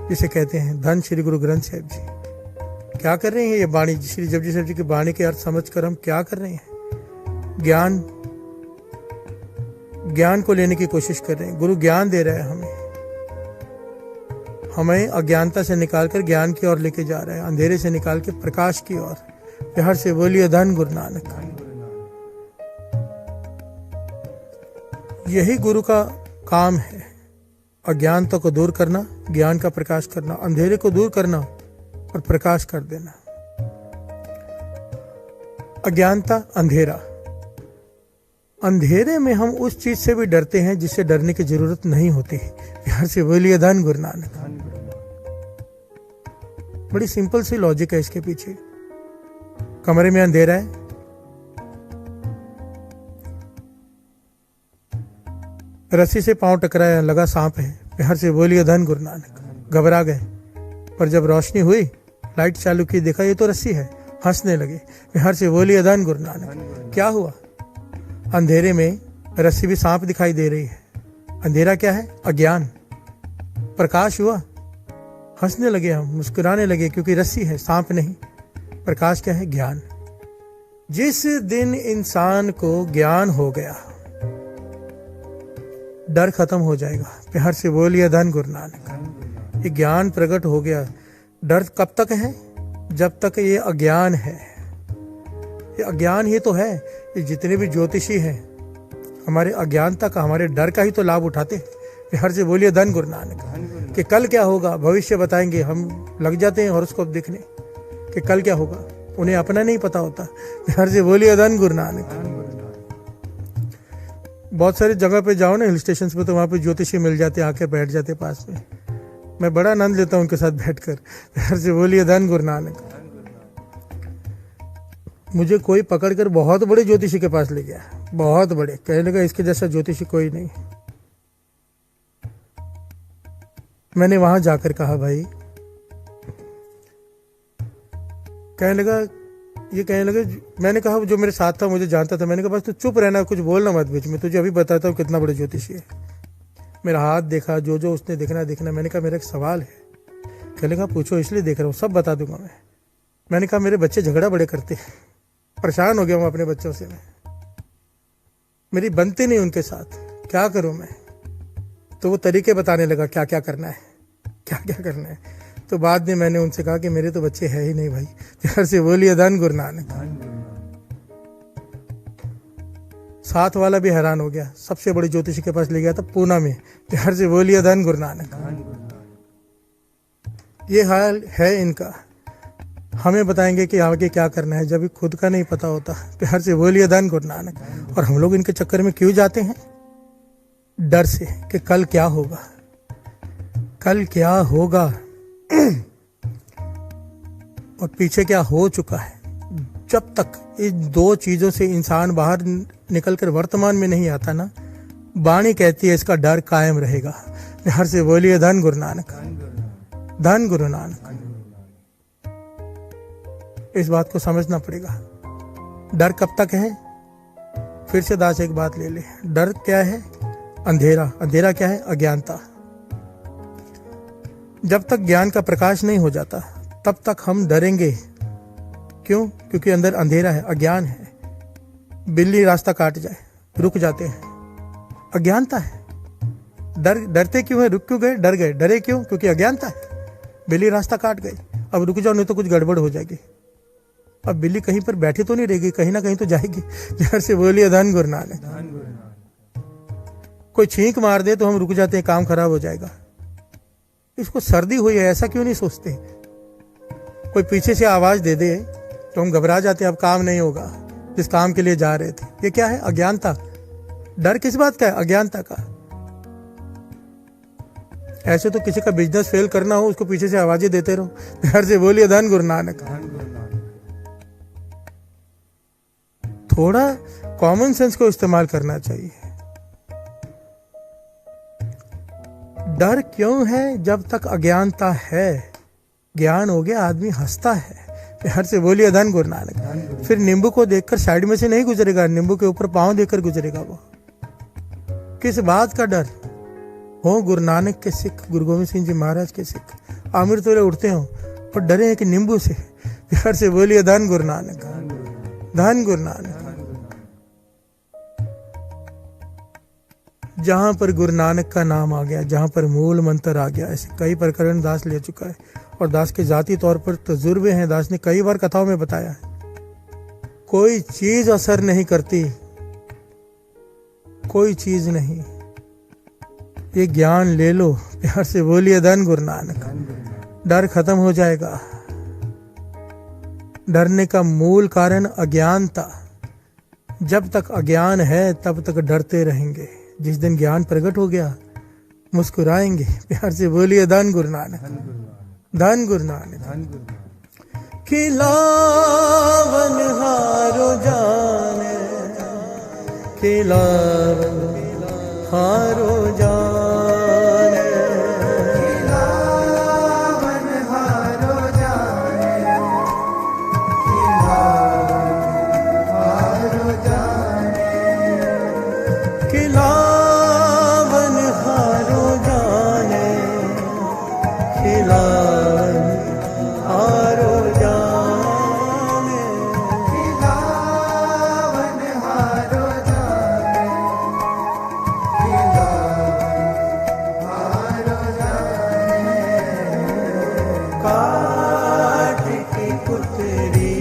जिसे कहते हैं, धन श्री गुरु ग्रंथ साहिब जी क्या कर रहे हैं? ये वाणी श्री जपजी साहिब जी की वाणी के अर्थ समझकर हम क्या कर रहे हैं? ज्ञान को लेने की कोशिश कर रहे हैं। गुरु ज्ञान दे रहा है हमें अज्ञानता से निकालकर ज्ञान की ओर लेके जा रहा है, अंधेरे से निकाल के प्रकाश की ओर। प्यार से बोलिए धन गुरु नानक। धन गुरु नानक। यही गुरु का काम है, अज्ञानता को दूर करना, ज्ञान का प्रकाश करना, अंधेरे को दूर करना और प्रकाश कर देना। अज्ञानता, अंधेरा। अंधेरे में हम उस चीज से भी डरते हैं जिससे डरने की जरूरत नहीं होती। प्यार से बोलिए धन गुरु नानक। धन गुरु नानक। बड़ी सिंपल सी लॉजिक है इसके पीछे। कमरे में अंधेरा है, रस्सी से पांव टकराया, लगा सांप है। प्यार से बोलिए धन गुरु नानक। घबरा गए, पर जब रोशनी हुई, लाइट चालू की, देखा ये तो रस्सी है, हंसने लगे। प्यार से बोलिए धन गुरु नानक। क्या हुआ? अंधेरे में रस्सी भी सांप दिखाई दे रही है। अंधेरा क्या है? अज्ञान। प्रकाश हुआ, हंसने लगे हम, मुस्कुराने लगे, क्योंकि रस्सी है, सांप नहीं। प्रकाश क्या है? ज्ञान। जिस दिन इंसान को ज्ञान हो गया, डर खत्म हो जाएगा। प्यार से बोलिए धन गुरु नानक। धन गुरु नानक। ये ज्ञान प्रकट हो गया। डर कब तक है? जब तक ये अज्ञान है। ये अज्ञान ही तो है। ये जितने भी ज्योतिषी हैं हमारे अज्ञानता का, हमारे डर का ही तो लाभ उठाते। प्यार से बोलिए धन गुरु नानक। धन गुरु नानक। कि कल क्या होगा, भविष्य बताएंगे। हम लग जाते हैं हॉरोस्कोप देखने कि कल क्या होगा, उन्हें अपना नहीं पता होता। प्यार से बोलिए धन गुरु नानक। धन गुरु नानक। बहुत सारी जगह पे जाओ ना, हिल स्टेशन पे, तो वहाँ पे ज्योतिषी मिल जाते, आके बैठ जाते पास में। मैं बड़ा आनंद लेता हूँ उनके साथ बैठकर। प्यार से बोलिए धन गुरु नानक। धन गुरु नानक। मुझे कोई पकड़कर बहुत बड़े ज्योतिषी के पास ले गया, बहुत बड़े। कहने लगा इसके जैसा ज्योतिषी कोई नहीं। मैंने वहां जाकर कहा भाई, कहने लगा, ये कहने लगे, मैंने कहा जो मेरे साथ था मुझे जानता था, मैंने कहा बस तू चुप रहना, कुछ बोलना मत बीच में, तुझे अभी बताता हूँ कितना बड़े ज्योतिषी है। मेरा हाथ देखा, जो जो उसने देखना। मैंने कहा मेरा एक सवाल है। कहने लगा पूछो, इसलिए देख रहा हूँ, सब बता दूंगा मैं। मैंने कहा मेरे बच्चे झगड़ा बड़े करते हैं, परेशान हो गया हूँ अपने बच्चों से। मैं मेरी बनती नहीं उनके साथ, क्या करूँ मैं? तो वो तरीके बताने लगा क्या क्या करना है, क्या क्या करना है। तो बाद में मैंने उनसे कहा कि मेरे तो बच्चे है ही नहीं भाई। प्यार से बोलिए धन गुरु नानक। धन गुरु नानक। साथ वाला भी हैरान हो गया, सबसे बड़े ज्योतिषी के पास ले गया था पूना में। प्यार से बोलिए धन गुरु नानक। धन गुरु नानक। ये हाल है इनका। हमें बताएंगे कि आगे क्या करना है, जब खुद का नहीं पता होता। प्यार से बोलिए धन गुरु नानक। और हम लोग इनके चक्कर में क्यों जाते हैं? डर से कि कल क्या होगा, कल क्या होगा, और पीछे क्या हो चुका है। जब तक इन दो चीजों से इंसान बाहर निकलकर वर्तमान में नहीं आता ना, वाणी कहती है इसका डर कायम रहेगा। प्यार से बोलिए धन गुरु नानक, धन गुरु नानक। इस बात को समझना पड़ेगा। डर कब तक है? फिर से दास एक बात ले ले। डर क्या है? अंधेरा। अंधेरा क्या है? अज्ञानता। जब तक ज्ञान का प्रकाश नहीं हो जाता तब तक हम डरेंगे। क्यों? क्योंकि अंदर अंधेरा है, अज्ञान है। बिल्ली रास्ता काट जाए, रुक जाते हैं, अज्ञानता है। डरते क्यों है? रुक क्यों गए? डर गए। डरे क्यों? क्योंकि अज्ञानता है। बिल्ली रास्ता काट गई, अब रुक जाओ नहीं तो कुछ गड़बड़ हो जाएगी। अब बिल्ली कहीं पर बैठी तो नहीं रहेगी, कहीं ना कहीं तो जाएगी। जहर से बोलिए धन गुरु नानक। कोई छींक मार दे तो हम रुक जाते हैं, काम खराब हो जाएगा। इसको सर्दी हुई है ऐसा क्यों नहीं सोचते? कोई पीछे से आवाज दे दे तो हम घबरा जाते हैं, अब काम नहीं होगा जिस काम के लिए जा रहे थे। ये क्या है? अज्ञानता। डर किस बात का है? अज्ञानता का। ऐसे तो किसी का बिजनेस फेल करना हो उसको पीछे से आवाजें देते रहो। प्यार से बोलिए धन गुरु नानक। थोड़ा कॉमन सेंस को इस्तेमाल करना चाहिए। डर क्यों है? जब तक अज्ञानता है। ज्ञान हो गया आदमी हंसता है। प्यार से बोलिए धन गुरु नानक। फिर नींबू को देखकर साइड में से नहीं गुजरेगा, नींबू के ऊपर पांव देकर गुजरेगा। वो किस बात का डर हो? गुरु नानक के सिख, गुरु गोविंद सिंह जी महाराज के सिख आमिर तोले उठते हो पर डरे हैं कि नींबू से। प्यार से बोलिए धन गुरु नानक, धन गुरु नानक। जहां पर गुरु नानक का नाम आ गया, जहां पर मूल मंत्र आ गया, ऐसे कई प्रकरण दास ले चुका है और दास के जाती तौर पर तजुर्बे हैं। दास ने कई बार कथाओं में बताया है, कोई चीज असर नहीं करती, कोई चीज नहीं। ये ज्ञान ले लो। प्यार से बोलिए धन गुरु नानक। डर खत्म हो जाएगा। डरने का मूल कारण अज्ञानता। जब तक अज्ञान है तब तक डरते रहेंगे। जिस दिन ज्ञान प्रकट हो गया मुस्कुराएंगे। प्यार से बोलिए धन गुरु नानक, धन गुरु नानक। खिलावन हारो जाने, खिलावन हारो जाने, खिलावन हारो जाने, खिलावन हारो जाने, खिलावन हारो जाने, खिलावन हारो जाने, खिलावन हारो जाने, खिलावन हारो जाने। काठ की पुतरी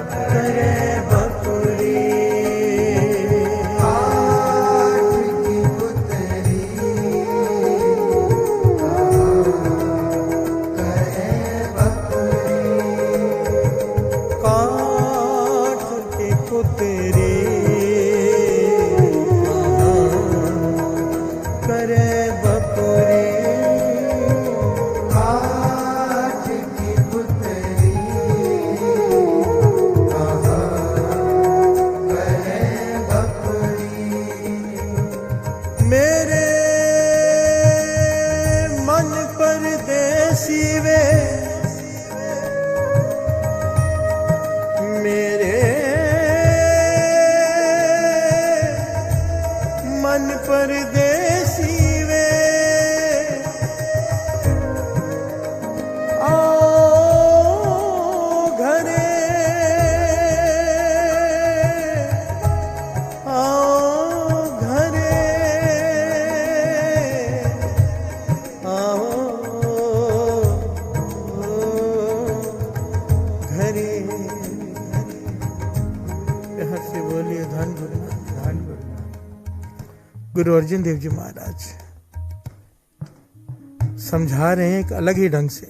करे बपुरी, काठ की पुतरी करे बपुरी, काठ की पुतरी करे बपुरी, काठ की पुतरी करे बपुरी। मेरे मन परदेसी वे, मेरे मन परदेसी वे, आओ घरे, आओ घरे, आओ घरे। प्यार से बोलिए धन गुरु नानक, धन गुरु नानक। गुरु अर्जुन देव जी महाराज समझा रहे हैं एक अलग ही ढंग से।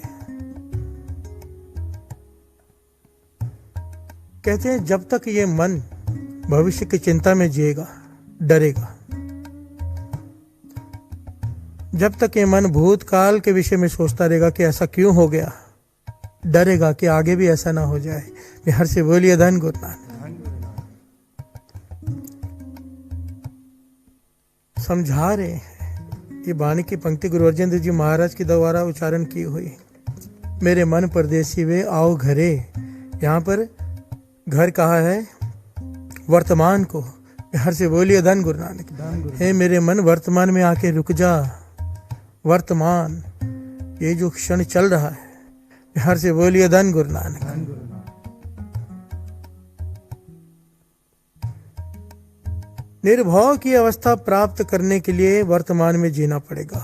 कहते हैं जब तक ये मन भविष्य की चिंता में जिएगा, डरेगा, जब तक ये मन भूतकाल के विषय में सोचता रहेगा कि ऐसा क्यों हो गया, डरेगा कि आगे भी ऐसा ना हो जाए। बिहार से बोलिए धन गुरु नानक। समझा रहे हैं ये वाणी की पंक्ति गुरु अर्जन देव जी महाराज के द्वारा उच्चारण की हुई। मेरे मन परदेसी वे आओ घरे। यहाँ पर घर कहा है वर्तमान को। बिहार से बोलिए धन गुरु नानक। हे मेरे मन वर्तमान में आके रुक जा। वर्तमान ये जो क्षण चल रहा है, बिहार से बोलिए धन गुरु नानक। निर्भव की अवस्था प्राप्त करने के लिए वर्तमान में जीना पड़ेगा।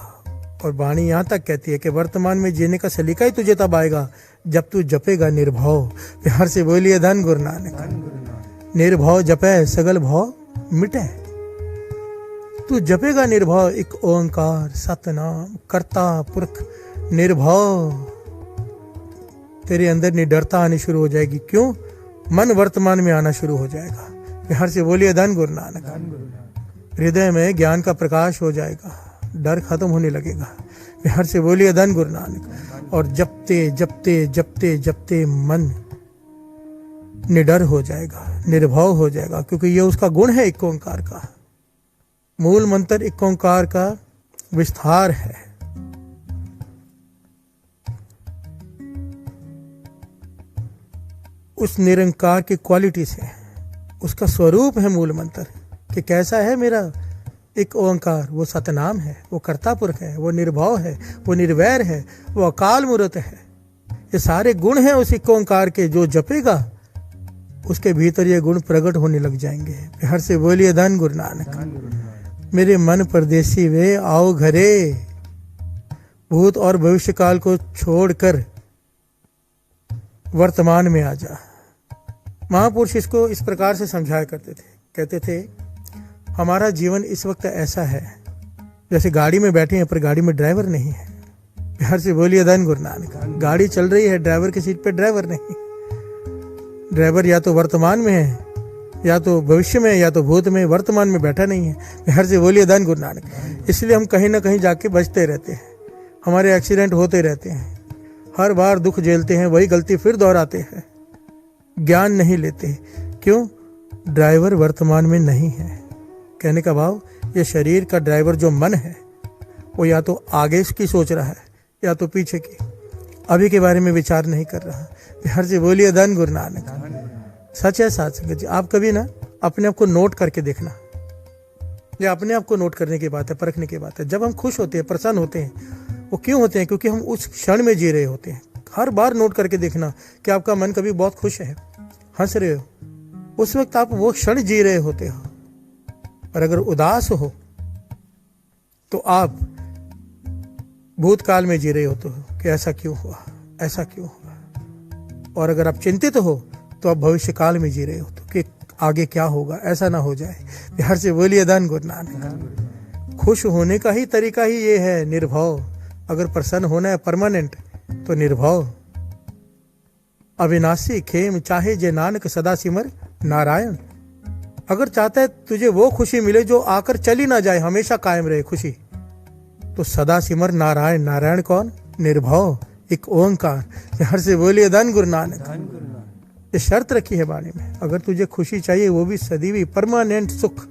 और वाणी यहाँ तक कहती है कि वर्तमान में जीने का सलीका ही तुझे तब आएगा जब तू जपेगा निर्भव। बिहार से बोलिए धन गुरु नानक। निर्भव जपे सगल भव मिटे। तू जपेगा निर्भव एक ओंकार सतनाम कर्ता पुरख निर्भव। तेरे अंदर निडरता आनी शुरू हो जाएगी। क्यों? मन वर्तमान में आना शुरू हो जाएगा। बिहार से बोलिए धन गुरु नानक। हृदय में ज्ञान का प्रकाश हो जाएगा, डर खत्म होने लगेगा। बिहार से बोलिए धन गुरु नानक। और जपते जपते जपते जपते मन निडर हो जाएगा, निर्भव हो जाएगा, क्योंकि ये उसका गुण है। एक ओंकार का मूल मंत्र एक ओंकार का विस्तार है। उस निरंकार की क्वालिटी से उसका स्वरूप है मूल मंत्र कि कैसा है मेरा एक ओंकार। वो सतनाम है, वो कर्ता पुरख है, वो निर्भव है, वो निर्वैर है, वो अकाल मूर्त है। ये सारे गुण हैं उस एक ओंकार के। जो जपेगा उसके भीतर ये गुण प्रकट होने लग जाएंगे। बिहार से बोलिए धन गुरु नानक। मेरे मन परदेसी वे आओ घरे। भूत और भविष्य काल को छोड़कर वर्तमान में आ जा। महापुरुष इसको इस प्रकार से समझाया करते थे। कहते थे हमारा जीवन इस वक्त ऐसा है जैसे गाड़ी में बैठे हैं पर गाड़ी में ड्राइवर नहीं है। बिहार से बोलिए धन गुरु नानक। गाड़ी चल रही है, ड्राइवर की सीट पे ड्राइवर नहीं। ड्राइवर या तो वर्तमान में है, या तो भविष्य में, या तो भूत में। वर्तमान में बैठा नहीं है। बिहार से बोलिए धन गुरु नानक। इसलिए हम कहीं ना कहीं जाके बचते रहते हैं। हमारे एक्सीडेंट होते रहते हैं, हर बार दुख झेलते हैं, वही गलती फिर दोहराते हैं, ज्ञान नहीं लेते। क्यों? ड्राइवर वर्तमान में नहीं है। कहने का भाव ये शरीर का ड्राइवर जो मन है वो या तो आगे की सोच रहा है या तो पीछे की, अभी के बारे में विचार नहीं कर रहा। बिहार से बोलिए धन गुरु नानक। सच है साथ संगत जी, आप कभी ना अपने आप को नोट करके देखना। ये अपने आप को नोट करने की बात है, परखने की बात है। जब हम खुश होते हैं, प्रसन्न होते हैं, वो क्यों होते हैं? क्योंकि हम उस क्षण में जी रहे होते हैं। हर बार नोट करके देखना कि आपका मन कभी बहुत खुश है, हंस रहे हो, उस वक्त आप वो क्षण जी रहे होते हो। और अगर उदास हो तो आप भूतकाल में जी रहे होते हो कि ऐसा क्यों हुआ, ऐसा क्यों हुआ। और अगर आप चिंतित हो तो आप भविष्य काल में जी रहे हो तो कि आगे क्या होगा, ऐसा ना हो जाए। बिहार से बोलिए धन गुरु नानक। खुश होने का ही तरीका ही ये है, निर्भव। अगर प्रसन्न होना है परमानेंट तो निर्भव। अविनाशी खेम चाहे जे नानक सदा सिमर नारायण। अगर चाहता है तुझे वो खुशी मिले जो आकर चली ना जाए, हमेशा कायम रहे खुशी, तो सदा सिमर नारायण। नारायण कौन? निर्भव, एक ओंकार। हर से बोलिए धन गुरु नानक। ये शर्त रखी है वाणी में, अगर तुझे खुशी चाहिए वो भी सदीवी परमानेंट सुख,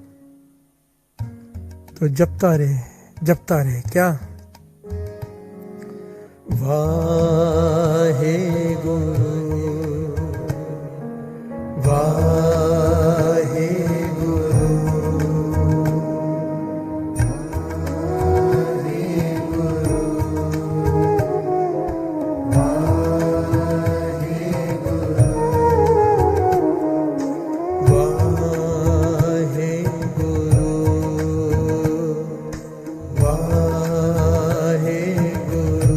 तो जपता रहे, जपता रहे। क्या? वाहे गुरु वाहे गुरु वाहे गुरु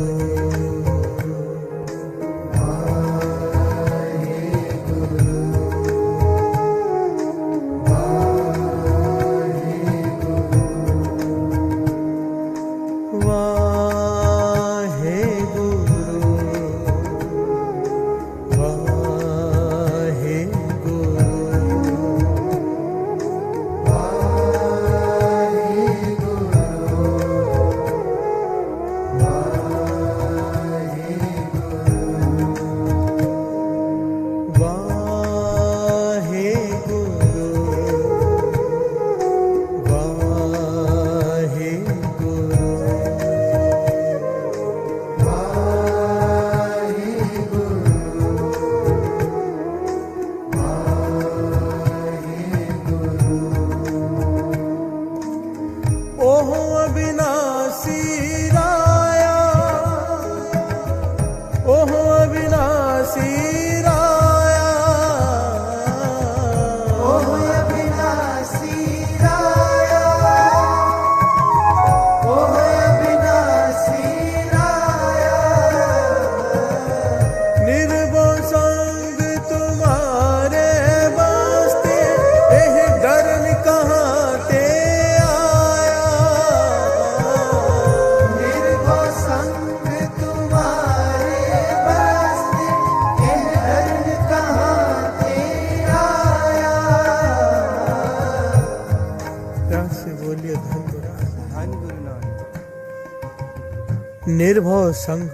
निर्भव संग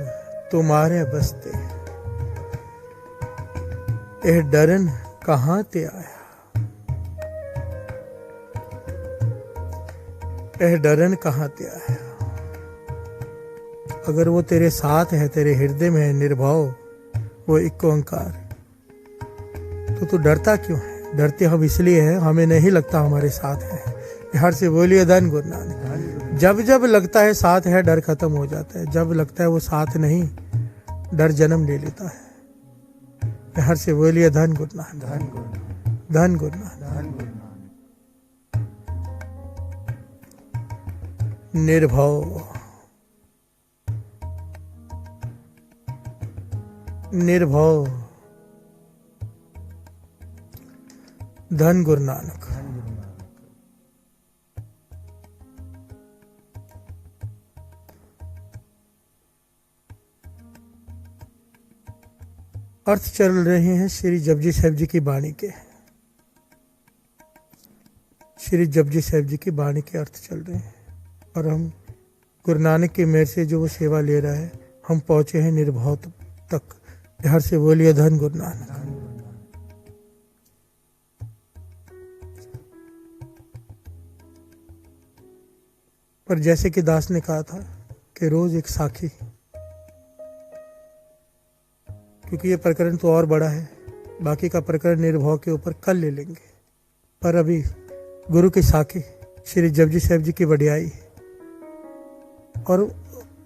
तुम्हारे बसते, यह डरन कहाँ ते आया, यह डरन कहाँ ते आया। अगर वो तेरे साथ है, तेरे हृदय में है निर्भव, वो एक ओंकार, तो तू डरता क्यों है? डरते हम इसलिए हैं, हमें नहीं लगता हमारे साथ है। बिहार से बोलिए धन गुरु नानक। जब जब लगता है साथ है, डर खत्म हो जाता है। जब लगता है वो साथ नहीं, डर जन्म ले लेता है। बिहार से बोलिए धन गुरु नानक, धन गुरु नानक, धन गुरु नानक। धन गुरु नानक। निर्भव, निर्भव, धन गुरु नानक। धन गुरु नानक। अर्थ चल रहे हैं श्री जपजी साहिब जी की वाणी के। श्री जपजी साहिब जी की वाणी के अर्थ चल रहे हैं और हम गुरु नानक की मेहर से जो वो सेवा ले रहा है, हम पहुंचे हैं निर्भव तक। बिहार से बोलिए धन गुरु नानक। धन गुरु नानक। पर जैसे कि दास ने कहा था कि रोज एक साखी, क्योंकि ये प्रकरण तो और बड़ा है, बाकी का प्रकरण निर्भव के ऊपर कल ले लेंगे। पर अभी गुरु की साखी श्री जपजी साहिब जी की वडियाई, और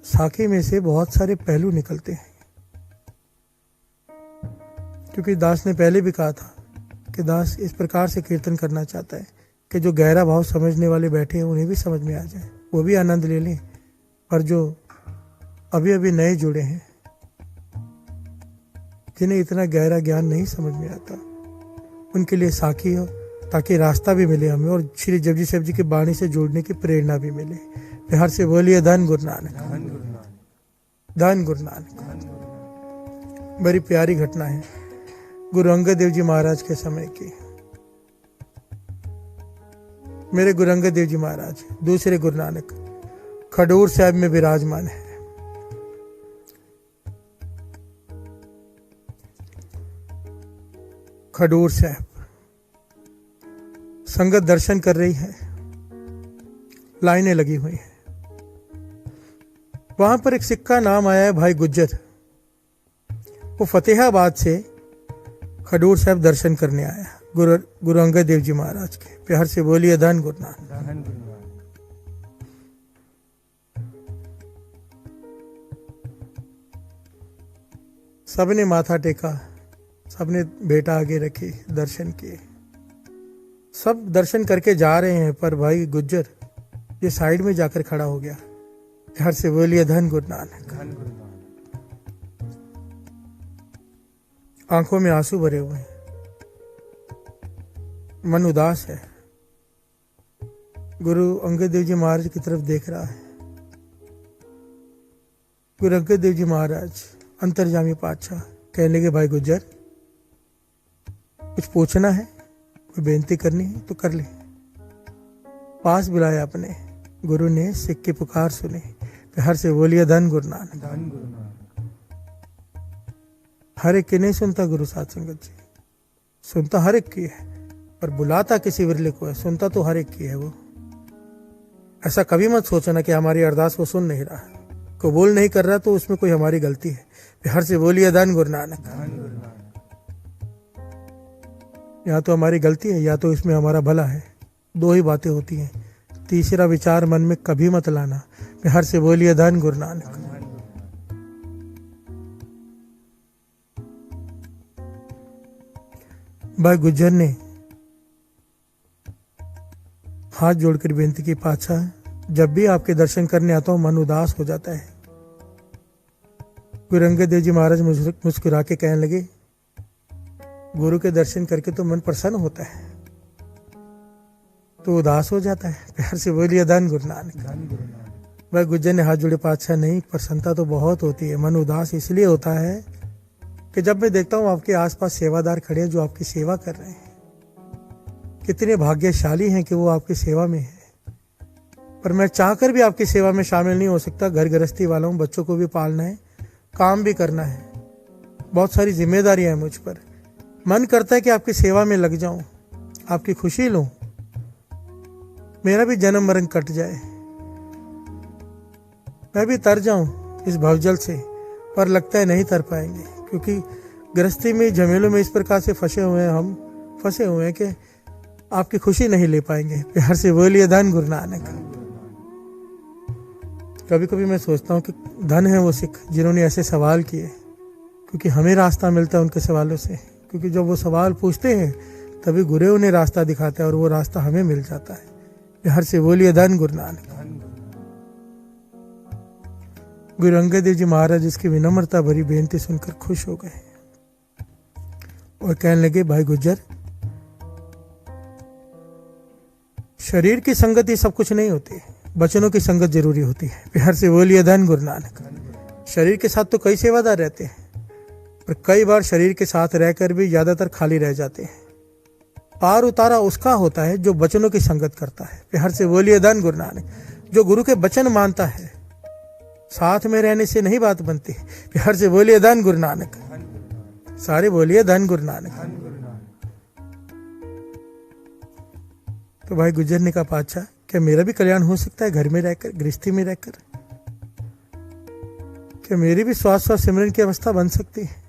साखी में से बहुत सारे पहलू निकलते हैं। क्योंकि दास ने पहले भी कहा था कि दास इस प्रकार से कीर्तन करना चाहता है कि जो गहरा भाव समझने वाले बैठे हैं उन्हें भी समझ में आ जाए, वो भी आनंद ले लें। और जो अभी अभी नए जुड़े हैं, जिन्हें इतना गहरा ज्ञान नहीं समझ में आता, उनके लिए साखी हो, ताकि रास्ता भी मिले हमें और श्री जपजी साहिब जी की वाणी से जोड़ने की प्रेरणा भी मिले। बिहार से बोलिए धन गुरु नानक, धन गुरु नानक। धन गुरु नानक। धन गुरु नानक। बड़ी प्यारी घटना है गुरु अंगद देव जी महाराज के समय की। मेरे गुरु अंगद देव जी महाराज, दूसरे गुरु नानक, खडूर साहिब में विराजमान है। खडूर साहिब संगत दर्शन कर रही है, लाइनें लगी हुई हैं। वहां पर एक सिक्का नाम आया है भाई गुज्जर। वो फतेहाबाद से खडूर साहिब दर्शन करने आया, गुरु अंगद देव जी महाराज के। प्यार से बोलिए धन गुरु नानक। धन गुरु नानक। सबने माथा टेका, सबने बेटा आगे रखी, दर्शन किए। सब दर्शन करके जा रहे हैं, पर भाई गुज्जर ये साइड में जाकर खड़ा हो गया। प्यार से बोलिए धन गुरु नानक। धन गुरु नानक। आंखों में आंसू भरे हुए हैं, मन उदास है। गुरु अंगद देव जी महाराज की तरफ देख रहा है। गुरु अंगद देव जी महाराज अंतर्जामी पातशाह कहने लगे, भाई गुज्जर कुछ पूछना है, कोई बेनती करनी है तो कर ले। पास बुलाया अपने, गुरु ने सिख की पुकार सुनी। प्यार से बोलिए धन गुरु नानक। धन गुरु नानक। हर एक की नहीं सुनता गुरु साथ संगत जी, सुनता हर एक की है, पर बुलाता किसी विरले को है, सुनता तो हर एक की है। वो ऐसा कभी मत सोचना कि हमारी अरदास को सुन नहीं रहा, कबूल नहीं कर रहा, तो उसमें कोई हमारी गलती है। हर से बोलिए धन गुरु नानक। धन गुरु नानक। या तो हमारी गलती है, या तो इसमें हमारा भला है। दो ही बातें होती हैं, तीसरा विचार मन में कभी मत लाना। हर से बोलिए धन गुरु नानक। धन गुरु नानक। भाई गुज्जर ने हाथ जोड़कर बेनती की, पातशाह जब भी आपके दर्शन करने आता हूं मन उदास हो जाता है। गुरु अंगद देव जी महाराज मुस्कुरा के कहने लगे, गुरु के दर्शन करके तो मन प्रसन्न होता है, तो उदास हो जाता है। प्यार से बोलिए धन गुरु नानक। धन गुरु नानक। भाई गुज्जर ने हाथ जोड़े, पातशाह नहीं, प्रसन्नता तो बहुत होती है, मन उदास इसलिए होता है कि जब मैं देखता हूँ आपके आसपास सेवादार खड़े हैं जो आपकी सेवा कर रहे हैं। कितने भाग्यशाली हैं कि वो आपकी सेवा में है, पर मैं चाहकर भी आपकी सेवा में शामिल नहीं हो सकता। घर गृहस्थी वाला हूँ, बच्चों को भी पालना है, काम भी करना है, बहुत सारी जिम्मेदारियां हैं मुझ पर। मन करता है कि आपकी सेवा में लग जाऊं, आपकी खुशी लूं, मेरा भी जन्म मरण कट जाए, मैं भी तर जाऊं इस भवजल से। पर लगता है नहीं तर पाएंगे, क्योंकि गृहस्थी में झमेलों में इस प्रकार से फंसे हुए हैं कि आपकी खुशी नहीं ले पाएंगे। प्यार से बोलिए धन गुरु नानक। कभी कभी मैं सोचता हूँ कि धन है वो सिख जिन्होंने ऐसे सवाल किए, क्योंकि हमें रास्ता मिलता है उनके सवालों से। क्योंकि जब वो सवाल पूछते हैं तभी गुरु उन्हें रास्ता दिखाता है और वो रास्ता हमें मिल जाता है। प्यार से बोलिए धन गुरु नानक। गुरु अंगद देव जी महाराज इसकी विनम्रता भरी बेनती सुनकर खुश हो गए और कहने लगे, भाई गुज्जर, शरीर की संगत ये सब कुछ नहीं होती, बचनों की संगत जरूरी होती है। प्यार से बोलिए धन गुरु नानक। शरीर के साथ तो कई सेवादार रहते हैं, पर कई बार शरीर के साथ रहकर भी ज्यादातर खाली रह जाते हैं। पार उतारा उसका होता है जो बचनों की संगत करता है। प्यार से बोलिए धन गुरु नानक। जो गुरु के वचन मानता है, साथ में रहने से नहीं बात बनती। प्यार से बोलिए धन गुरु नानक। सारे बोलिए धन गुरु नानक। तो भाई गुज्जर ने कहा, पातशाह, क्या मेरा भी कल्याण हो सकता है घर में रहकर, गृहस्थी में रहकर? क्या मेरी भी श्वास सिमरन की अवस्था बन सकती है?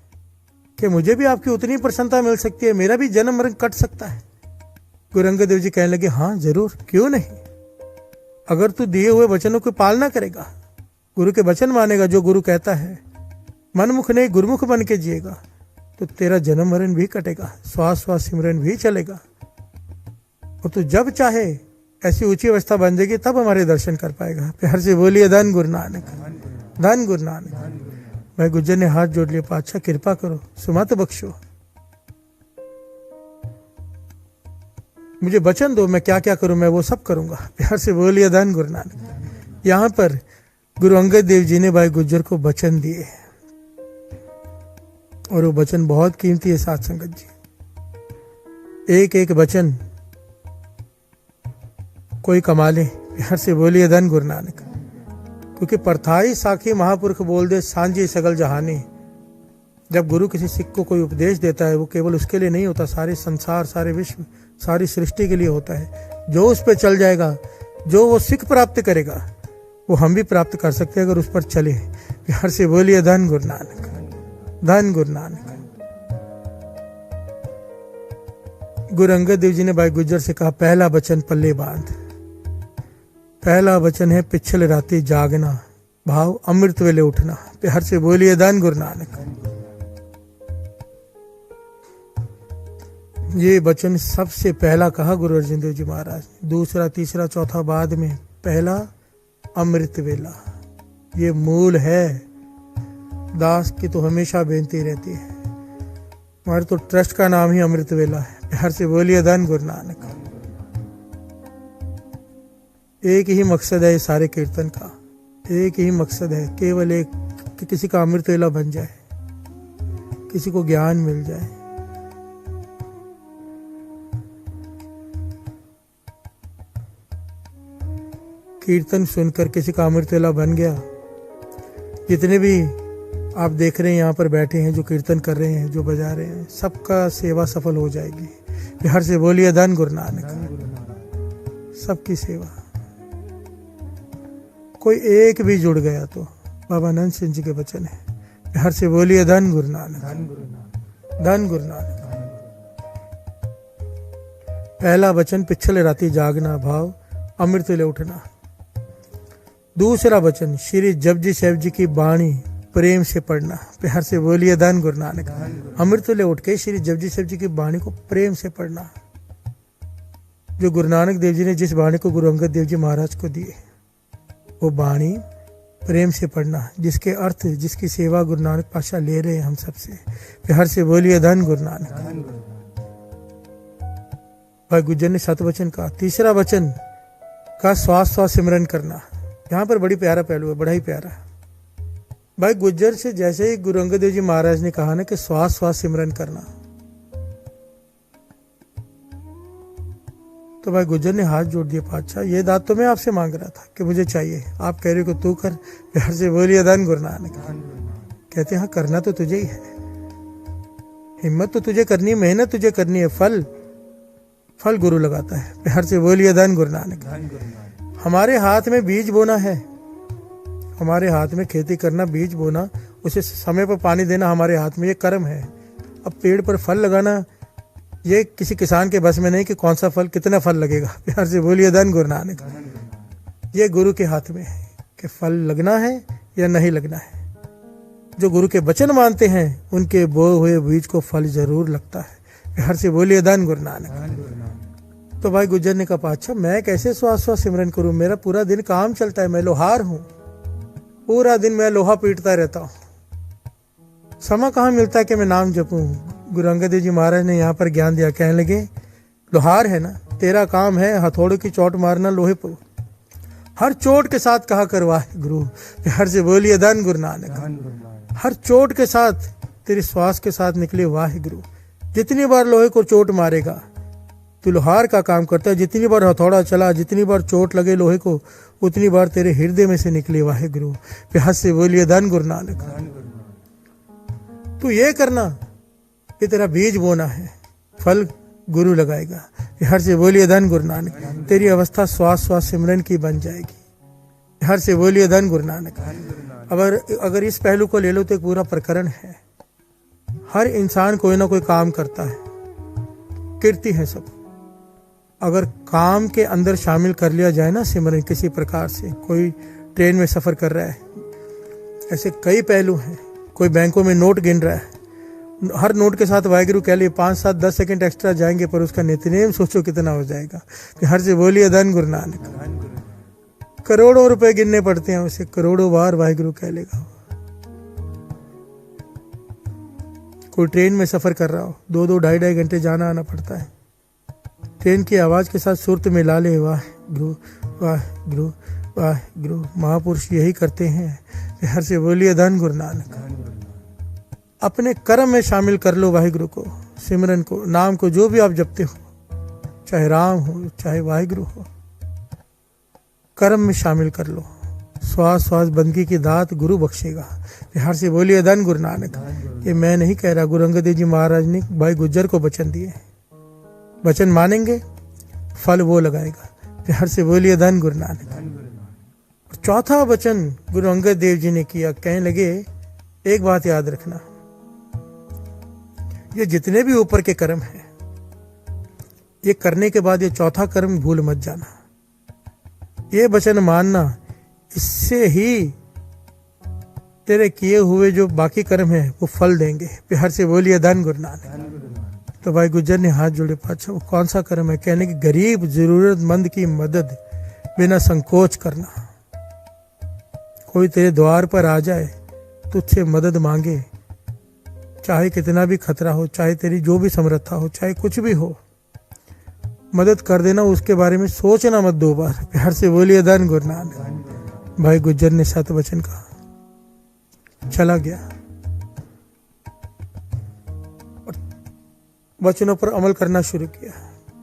क्या मुझे भी आपकी उतनी प्रसन्नता मिल सकती है? मेरा भी जन्म मरण कट सकता है? गुरु अंगद देव जी कहने लगे, हाँ जरूर, क्यों नहीं। अगर तू दिए हुए वचनों की पालना करेगा, गुरु के वचन मानेगा, जो गुरु कहता है, मनमुख नहीं गुरुमुख बन के जिएगा, तो तेरा जन्म मरण भी कटेगा, श्वास सिमरन भी चलेगा, और तू जब चाहे ऐसी ऊंची अवस्था बन जाएगी, तब हमारे दर्शन कर पाएगा। प्यार से बोलिए धन गुरु नानक। धन गुरु नानक। भाई गुज्जर ने हाथ जोड़ लिया, पातशाह कृपा करो, सुमत बख्शो, मुझे वचन दो, मैं क्या क्या करूं, मैं वो सब करूंगा। प्यार से बोलिए धन गुरु नानक। यहां पर गुरु अंगद देव जी ने भाई गुज्जर को वचन दिए, और वो वचन बहुत कीमती है साथ संगत जी। एक एक वचन कोई कमा ले। प्यार से बोलिए धन गुरु नानक। क्योंकि परथाई साखी महापुरुष बोल दे सांझी सगल जहानी। जब गुरु किसी सिख को कोई उपदेश देता है, वो केवल उसके लिए नहीं होता, सारे संसार, सारे विश्व, सारी सृष्टि के लिए होता है। जो उस पर चल जाएगा, जो वो सिख प्राप्त करेगा, वो हम भी प्राप्त कर सकते हैं अगर उस पर चले। प्यार से बोलिए धन गुरु नानक। धन गुरु नानक। गुरु अंगद देव जी ने भाई गुज्जर से कहा, पहला वचन पल्ले बांध। पहला वचन है पिछल राती जागना, भाव अमृत वेले उठना। प्यार से बोलिए धन गुरु नानक। ये वचन सबसे पहला कहा गुरु अर्जन देव जी महाराज ने, दूसरा तीसरा चौथा बाद में, पहला अमृत वेला। ये मूल है। दास की तो हमेशा बेनती रहती है, हमारे तो ट्रस्ट का नाम ही अमृत वेला है। प्यार से बोलिए धन गुरु नानक। एक ही मकसद है सारे कीर्तन का, एक ही मकसद है, केवल एक, कि किसी का अमृत वेला बन जाए, किसी को ज्ञान मिल जाए। कीर्तन सुनकर किसी का अमृत वेला बन गया। जितने भी आप देख रहे हैं यहाँ पर बैठे हैं, जो कीर्तन कर रहे हैं, जो बजा रहे हैं, सबका सेवा सफल हो जाएगी। प्यार से बोलिए धन गुरु नानक। सबकी सेवा। कोई एक भी जुड़ गया तो, बाबा नंद सिंह जी के वचन है। प्यार से बोलिए धन गुरु नानक। धन गुरु नानक। पहला वचन पिछले राती जागना, भाव अमृत ले उठना। दूसरा वचन श्री जपजी साहिब जी की बाणी प्रेम से पढ़ना। प्यार से बोलिए धन गुरु नानक। अमृत ले उठ के श्री जपजी साहिब जी की बाणी को प्रेम से पढ़ना। जो गुरु नानक देव जी ने जिस बाणी को गुरु अंगद देव जी महाराज को दिए, वो बाणी प्रेम से पढ़ना, जिसके अर्थ, जिसकी सेवा गुरु नानक पातशाह ले रहे हैं हम सबसे। प्यार से बोलिए धन गुरु नानक। भाई गुज्जर ने सत वचन कहा। तीसरा वचन का श्वास सिमरन करना। यहाँ पर बड़ी प्यारा पहलू है, बड़ा ही प्यारा। भाई गुज्जर से जैसे ही गुरु अंगद देव जी महाराज ने कहा ना कि श्वास सिमरन करना, तो भाई गुज्जर ने हाथ जोड़ दिया, पातशाह ये दात तो मैं आपसे मांग रहा था कि मुझे चाहिए, आप कह रहे हो कि तू कर। प्यार से बोलिए धन गुरु नानक। कहते हैं हाँ करना तो तुझे ही है, हिम्मत तो तुझे करनी है, मेहनत तुझे करनी है, फल गुरु लगाता है। प्यार से बोलिए धन गुरु नानक। हमारे हाथ में बीज बोना है, हमारे हाथ में खेती करना, बीज बोना, उसे समय पर पानी देना हमारे हाथ में, ये कर्म है। अब पेड़ पर फल लगाना ये किसी किसान के बस में नहीं कि कौन सा फल कितना फल लगेगा। प्यार से बोलिए धन गुरु नानक। ये गुरु के हाथ में है कि फल लगना है या नहीं लगना है। जो गुरु के वचन मानते हैं उनके बोए हुए बीज को फल जरूर लगता है। प्यार से बोलिए धन गुरु नानक। तो भाई गुज्जर ने कहा पातशाह मैं कैसे श्वास श्वास सिमरन करूं, मेरा पूरा दिन काम चलता है, मैं लोहार हूं, पूरा दिन मैं लोहा पीटता रहता हूं, समय कहाँ मिलता है कि मैं नाम जपूं। गुरु अंगद देव जी महाराज ने यहाँ पर ज्ञान दिया, कहने लगे लोहार है ना, तेरा काम है हथौड़े की चोट मारना लोहे पर, हर चोट के साथ कहा कर वाहे गुरु। प्यार से बोलिए धन गुरु नानक। हर चोट के साथ तेरे श्वास के साथ निकले वाहे गुरु। जितनी बार लोहे को चोट मारेगा तू लोहार का काम करता है, जितनी बार हथौड़ा चला, जितनी बार चोट लगे लोहे को, उतनी बार तेरे हृदय में से निकले वाहे गुरु। प्यार से बोलिए धन गुरु नानक। तू ये करना, ये तेरा बीज बोना है, फल गुरु लगाएगा। प्यार से बोलिए धन गुरु नानक। तेरी अवस्था श्वास श्वास सिमरन की बन जाएगी। प्यार से बोलिए धन गुरु नानक। अगर इस पहलू को ले लो तो एक पूरा प्रकरण है। हर इंसान कोई ना कोई काम करता है, कीर्ति है सब। अगर काम के अंदर शामिल कर लिया जाए ना सिमरन किसी प्रकार से, कोई ट्रेन में सफर कर रहा है, ऐसे कई पहलू हैं। कोई बैंकों में नोट गिन रहा है, हर नोट के साथ वाहिगुरु कह लिए 5, 7, 10 सेकंड एक्स्ट्रा जाएंगे, पर उसका नित्यनेम सोचो कितना हो जाएगा। हर से बोलिए धन गुरु नानक। करोड़ों रुपए गिनने पड़ते हैं, उसे करोड़ों बार वाहिगुरु कह लेगा। कोई ट्रेन में सफर कर रहा हो, 2-2, 2.5 घंटे जाना आना पड़ता है, ट्रेन की आवाज के साथ सुरत मिला ले वाह गुरु वाह गुरु वाह गुरु। महापुरुष यही करते हैं। हर से बोलिए धन गुरु नानक। अपने कर्म में शामिल कर लो वाहिगुरु को, सिमरन को, नाम को, जो भी आप जपते हो, चाहे राम हो चाहे वाहिगुरु हो, कर्म में शामिल कर लो। श्वास श्वास बंदगी की दात गुरु बख्शेगा। बिहार से बोलिए धन गुरु नानक। ये मैं नहीं कह रहा, गुरु अंगद देव जी महाराज ने भाई गुज्जर को वचन दिए, वचन मानेंगे फल वो लगाएगा। बिहार से बोलिए धन गुरु नानक। चौथा वचन गुरु अंगद देव जी ने किया, कहने लगे एक बात याद रखना, ये जितने भी ऊपर के कर्म हैं, ये करने के बाद ये चौथा कर्म भूल मत जाना, ये वचन मानना, इससे ही तेरे किए हुए जो बाकी कर्म है वो फल देंगे। प्यार से बोलिए धन गुरु नानक। तो भाई गुज्जर ने हाथ जोड़े, पाछा वो कौन सा कर्म है? कहने की गरीब जरूरतमंद की मदद बिना संकोच करना। कोई तेरे द्वार पर आ जाए, तुझसे मदद मांगे, चाहे कितना भी खतरा हो, चाहे तेरी जो भी समर्था हो, चाहे कुछ भी हो, मदद कर देना, उसके बारे में सोचना मत 2 बार। प्यार से बोलिए धन गुरु नानक। भाई गुज्जर ने सत वचन कहा, चला गया और वचनों पर अमल करना शुरू किया।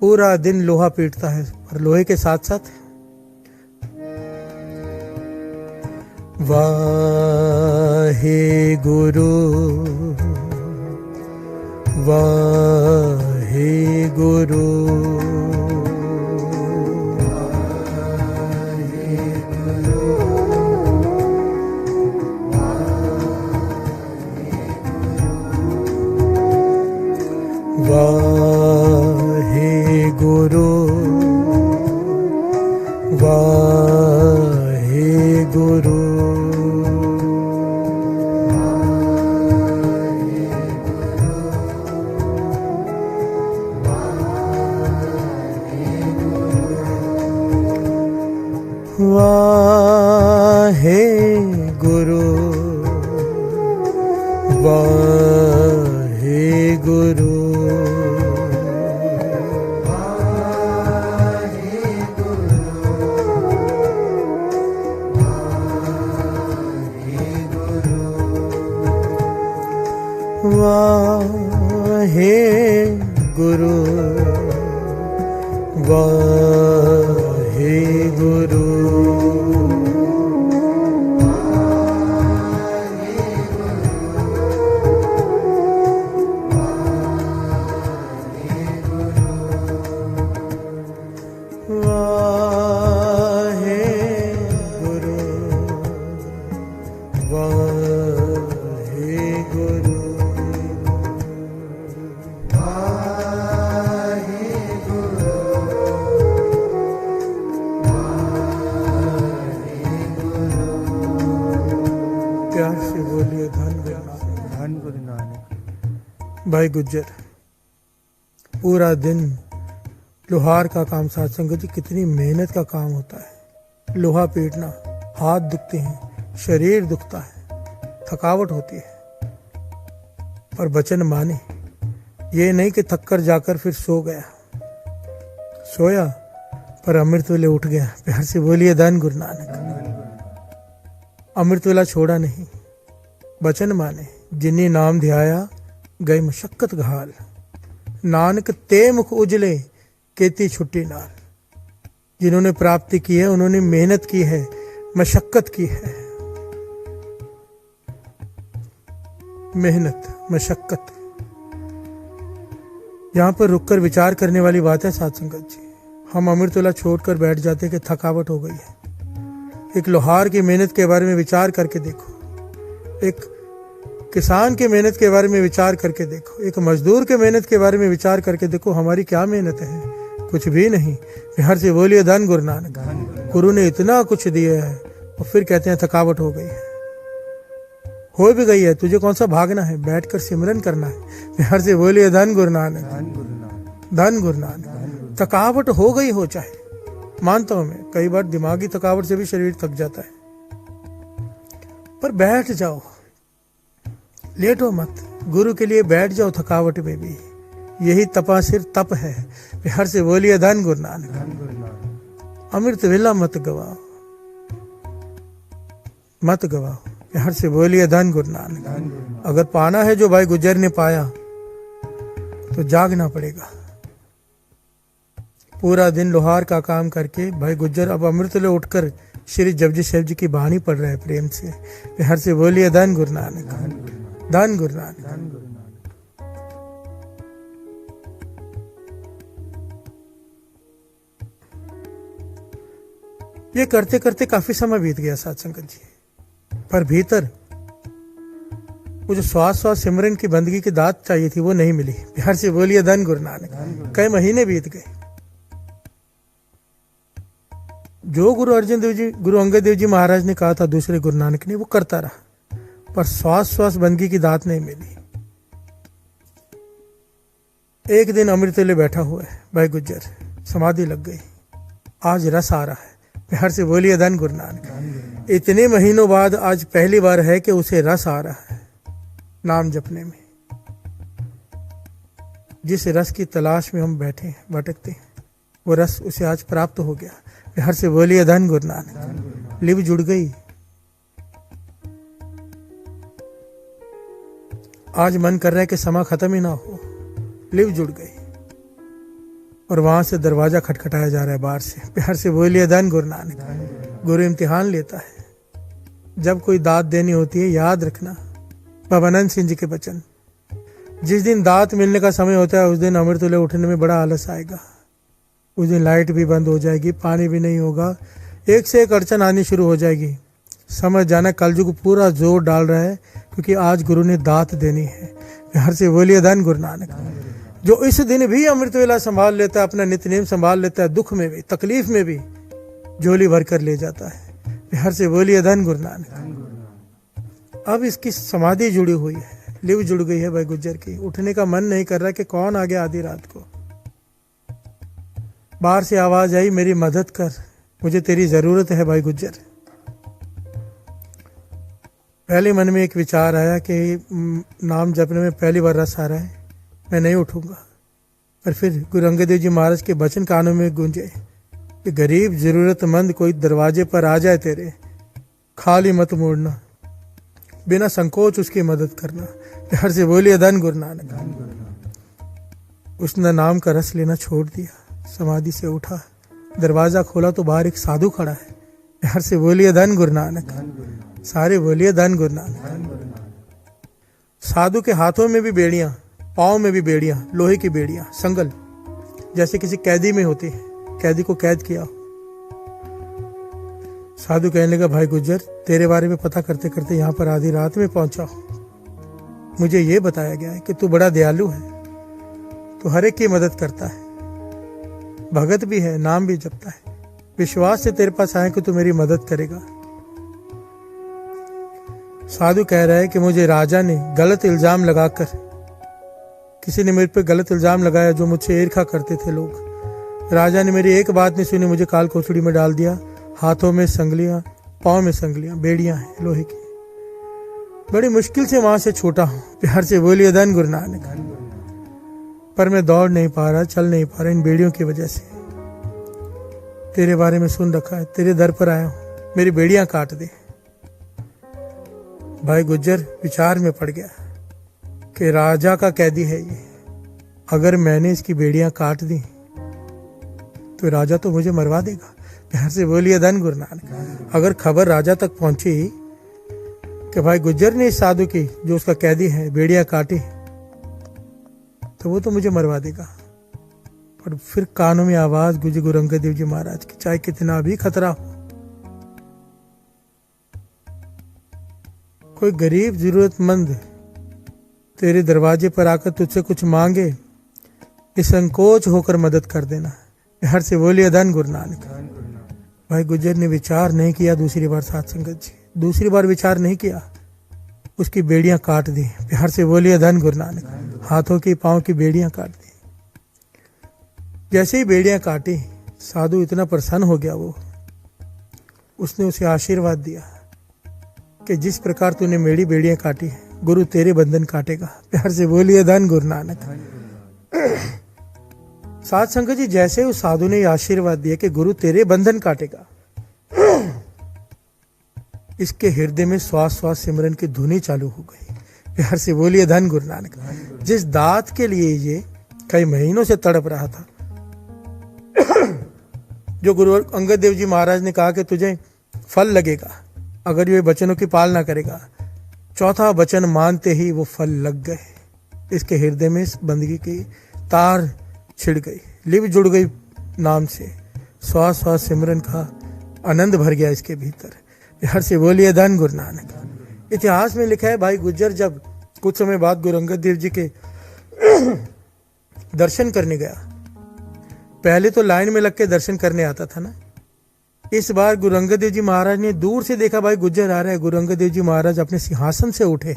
पूरा दिन लोहा पीटता है, और लोहे के साथ साथ वाहे गुरु वाहे गुरु वाहे गुरु वाहे गुरु वाहे गुरु वाहे गुरु वाहे गुरु वाहे गुरु वाहे गुरु वाहे गुरु प्यार से बोलिए धन गुरु नानक। धन गुरु नानक। भाई गुज्जर, पूरा दिन लोहार का काम, साथ संगत जी कितनी मेहनत का काम होता है। लोहा पीटना, हाथ दुखते हैं, शरीर दुखता है, थकावट होती है, पर वचन माने। ये नहीं कि थक कर जाकर फिर सो गया, सोया पर अमृत वेले उठ गया। प्यार से बोलिए धन गुरु नानक। अमृत वेला छोड़ा नहीं, वचन माने। जिन्नी नाम ध्याया गए मशक्कत घाल, नानक ते मुख उजले केती छुट्टी नाल। जिन्होंने प्राप्ति की है उन्होंने मेहनत की है, मशक्कत की है। मेहनत, मशक्कत, यहां पर रुककर विचार करने वाली बात है साथ संगत जी। हम अमृतवेला छोड़कर बैठ जाते कि थकावट हो गई है। एक लोहार की मेहनत के बारे में विचार करके देखो, एक किसान की मेहनत के बारे में विचार करके देखो, एक मजदूर के मेहनत के बारे में विचार करके देखो। हमारी क्या मेहनत है? कुछ भी नहीं। बिहार से बोलिए धन गुरु नानक। गुरु ने इतना कुछ दिया है और फिर कहते हैं थकावट हो गई है। हो भी गई है, तुझे कौन सा भागना है? बैठकर सिमरन करना है। बिहार से बोलिए धन गुरु नानक। धन गुरु नानक। धन गुरु नानक। थकावट हो गई हो चाहे, मानता हूं मैं, कई बार दिमागी थकावट से भी शरीर थक जाता है, पर बैठ जाओ, लेटो मत, गुरु के लिए बैठ जाओ थकावट में भी। यही तपासिर तप है। बिहार से बोलिए धन गुरु नानक। धन गुरु नानक। अमृत वेला मत गवाओ, मत गवाओ। बिहार से बोलिए धन गुरु नानक। धन गुरु नानक। अगर पाना है जो भाई गुज्जर ने पाया तो जागना पड़ेगा। पूरा दिन लोहार का काम करके भाई गुज्जर अब अमृतवेले उठकर श्री जपजी साहिब जी की बाणी पढ़ रहे हैं प्रेम से। बिहार से बोलिए धन गुरु नानक। धन गुरु नानक। धन गुरु नानक। धन गुरु नानक। ये करते करते काफी समय बीत गया साथ संगत जी, पर भीतर वो जो श्वास श्वास सिमरन की बंदगी की दात चाहिए थी वो नहीं मिली। बिहार से बोलिए धन गुरु नानक। कई महीने बीत गए। जो गुरु अर्जन देव जी, गुरु अंगद देव जी महाराज ने कहा था दूसरे गुरु नानक ने, वो करता रहा, पर श्वास श्वास बंदगी की दात नहीं मिली। एक दिन अमृतवेले बैठा हुआ है भाई गुज्जर, समाधि लग गई। आज रस आ रहा है। बिहार से बोलिए धन गुरु नानक। इतने महीनों बाद आज पहली बार है कि उसे रस आ रहा है नाम जपने में। जिस रस की तलाश में हम बैठे हैं, भटकते हैं, वो रस उसे आज प्राप्त हो गया। बिहार से बोलिए धन गुरु नानक। लिव जुड़ गई। आज मन कर रहा है कि समा खत्म ही ना हो। लिव जुड़ गई और वहां से दरवाजा खटखटाया जा रहा है बाहर से। बिहार से बोलिए धन गुरु नानक। गुरु इम्तिहान लेता है। जब कोई दात देनी होती है, याद रखना भवानंद सिंह जी के वचन, जिस दिन दात मिलने का समय होता है उस दिन अमृतवेले उठने में बड़ा आलस आएगा। उस दिन लाइट भी बंद हो जाएगी, पानी भी नहीं होगा, एक से एक अड़चन आनी शुरू हो जाएगी। समझ जाना कलयुग पूरा जोर डाल रहा है, क्योंकि आज गुरु ने दात देनी है। बिहार से बोलिए धन गुरु नानक। जो इस दिन भी अमृतवेला संभाल लेता है, अपना नित्य नेम संभाल लेता है, दुख में भी तकलीफ में भी झोली भर कर ले जाता है। बिहार से बोलिए धन गुरु नानक। अब इसकी समाधि जुड़ी हुई है, लिव जुड़ गई है भाई गुज्जर की। उठने का मन नहीं कर रहा कि कौन आ गया आधी रात को। बाहर से आवाज आई, मेरी मदद कर, मुझे तेरी जरूरत है भाई गुज्जर। पहले मन में एक विचार आया कि नाम जपने में पहली बार रस आ रहा है, मैं नहीं उठूंगा। पर फिर गुरु अंगद देव जी महाराज के वचन कानों में गूंजे कि गरीब जरूरतमंद कोई दरवाजे पर आ जाए तेरे, खाली मत मोड़ना, बिना संकोच उसकी मदद करना। प्यार से बोलिए धन गुरु नानक। उसने नाम का रस लेना छोड़ दिया। समाधि से उठा, दरवाजा खोला तो बाहर एक साधु खड़ा है। प्यार से बोलिए धन गुरु नानक, सारे बोलिए धन गुरु नानक। साधु के हाथों में भी बेड़ियां, पाँव में भी बेड़ियां, लोहे की बेड़ियां, संगल, जैसे किसी कैदी में होती है, कैदी को कैद किया हो। साधु कहने लगा, भाई गुज्जर, तेरे बारे में पता करते करते यहाँ पर आधी रात में पहुंचा हूं। मुझे ये बताया गया है कि तू बड़ा दयालु है, तू हर एक की मदद करता है, भगत भी है, नाम भी जपता है। विश्वास से तेरे पास आए कि तू मेरी मदद करेगा। साधु कह रहा है कि मुझे राजा ने गलत इल्जाम लगाकर, किसी ने मेरे पे गलत इल्जाम लगाया, जो मुझसे ईर्ष्या करते थे लोग। राजा ने मेरी एक बात नहीं सुनी, मुझे काल कोठड़ी में डाल दिया। हाथों में संगलियां, पाँव में संगलियां, बेड़ियां हैं लोहे की। बड़ी मुश्किल से वहां से छूटा हूं। प्यार से बोलिए धन गुरु नानक। पर मैं दौड़ नहीं पा रहा, चल नहीं पा रहा इन बेड़ियों की वजह से। तेरे बारे में सुन रखा है, तेरे दर पर आया हूं, मेरी बेड़ियां काट दे। भाई गुज्जर विचार में पड़ गया कि राजा का कैदी है ये, अगर मैंने इसकी बेड़ियां काट दी तो राजा तो मुझे मरवा देगा। प्यार से बोलिए धन गुरु नानक। अगर खबर राजा तक पहुंची कि भाई गुज्जर ने इस साधु की, जो उसका कैदी है, बेड़ियां काटी, तो वो तो मुझे मरवा देगा। और फिर कानों में आवाज गुजरी गुरु अंगद देव जी महाराज की, चाहे कितना भी खतरा हो, कोई गरीब जरूरतमंद तेरे दरवाजे पर आकर तुझसे कुछ मांगे, निसंकोच होकर मदद कर देना। हर से बोलिए धन गुरु नानक। भाई गुज्जर ने विचार नहीं किया दूसरी बार, साथ संगत जी, दूसरी बार विचार नहीं किया, उसकी बेड़ियां काट दी। प्यार से बोलिए धन गुरु नानक। हाथों की, पांव की बेड़ियां काट दी। जैसे ही बेड़ियां काटी, साधु इतना प्रसन्न हो गया, उसने उसे आशीर्वाद दिया कि जिस प्रकार तूने मेरी बेड़ियां काटी है, गुरु तेरे बंधन काटेगा। प्यार से बोलिए धन गुरु नानक। साथ संगत जी, जैसे उस साधु ने आशीर्वाद दिया कि गुरु तेरे बंधन काटेगा, इसके हृदय में श्वास श्वास सिमरन की धुनी चालू हो गई। प्यार से बोलिए धन गुरु नानक। जिस दात के लिए ये कई महीनों से तड़प रहा था, जो गुरु अंगद देव जी महाराज ने कहा कि तुझे फल लगेगा अगर ये वचनों की पालना करेगा, चौथा वचन मानते ही वो फल लग गए। इसके हृदय में इस बंदगी की तार छिड़ गई, लिव जुड़ गई नाम से। श्वास श्वास सिमरन का आनंद भर गया इसके भीतर। प्यार से बोलिए धन गुरु नानक। इतिहास में लिखा है, भाई गुज्जर जब कुछ समय बाद गुरु अंगद देव जी के दर्शन करने गया, पहले तो लाइन में लग के दर्शन करने आता था ना, इस बार गुरु अंगद देव जी महाराज ने दूर से देखा, भाई गुज्जर आ रहा है। गुरु अंगद देव जी महाराज अपने सिंहासन से उठे,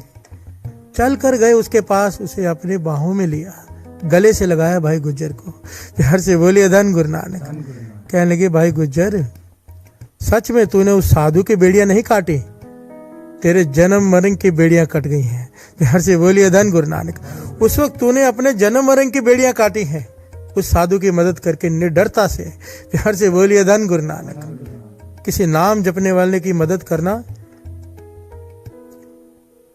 चल कर गए उसके पास, उसे अपने बाहों में लिया, गले से लगाया भाई गुज्जर को। प्यार से बोलिए धन गुरु नानक। कहने लगे, भाई गुज्जर, सच में तूने उस साधु की बेड़ियां नहीं काटी, तेरे जन्म मरण की बेड़ियां कट गई हैं। प्यार से बोलिए धन गुरु नानक। उस वक्त तूने अपने जन्म मरण की बेड़ियां काटी हैं, उस साधु की मदद करके निडरता से। प्यार से बोलिए धन गुरु नानक। किसी नाम जपने वाले की मदद करना,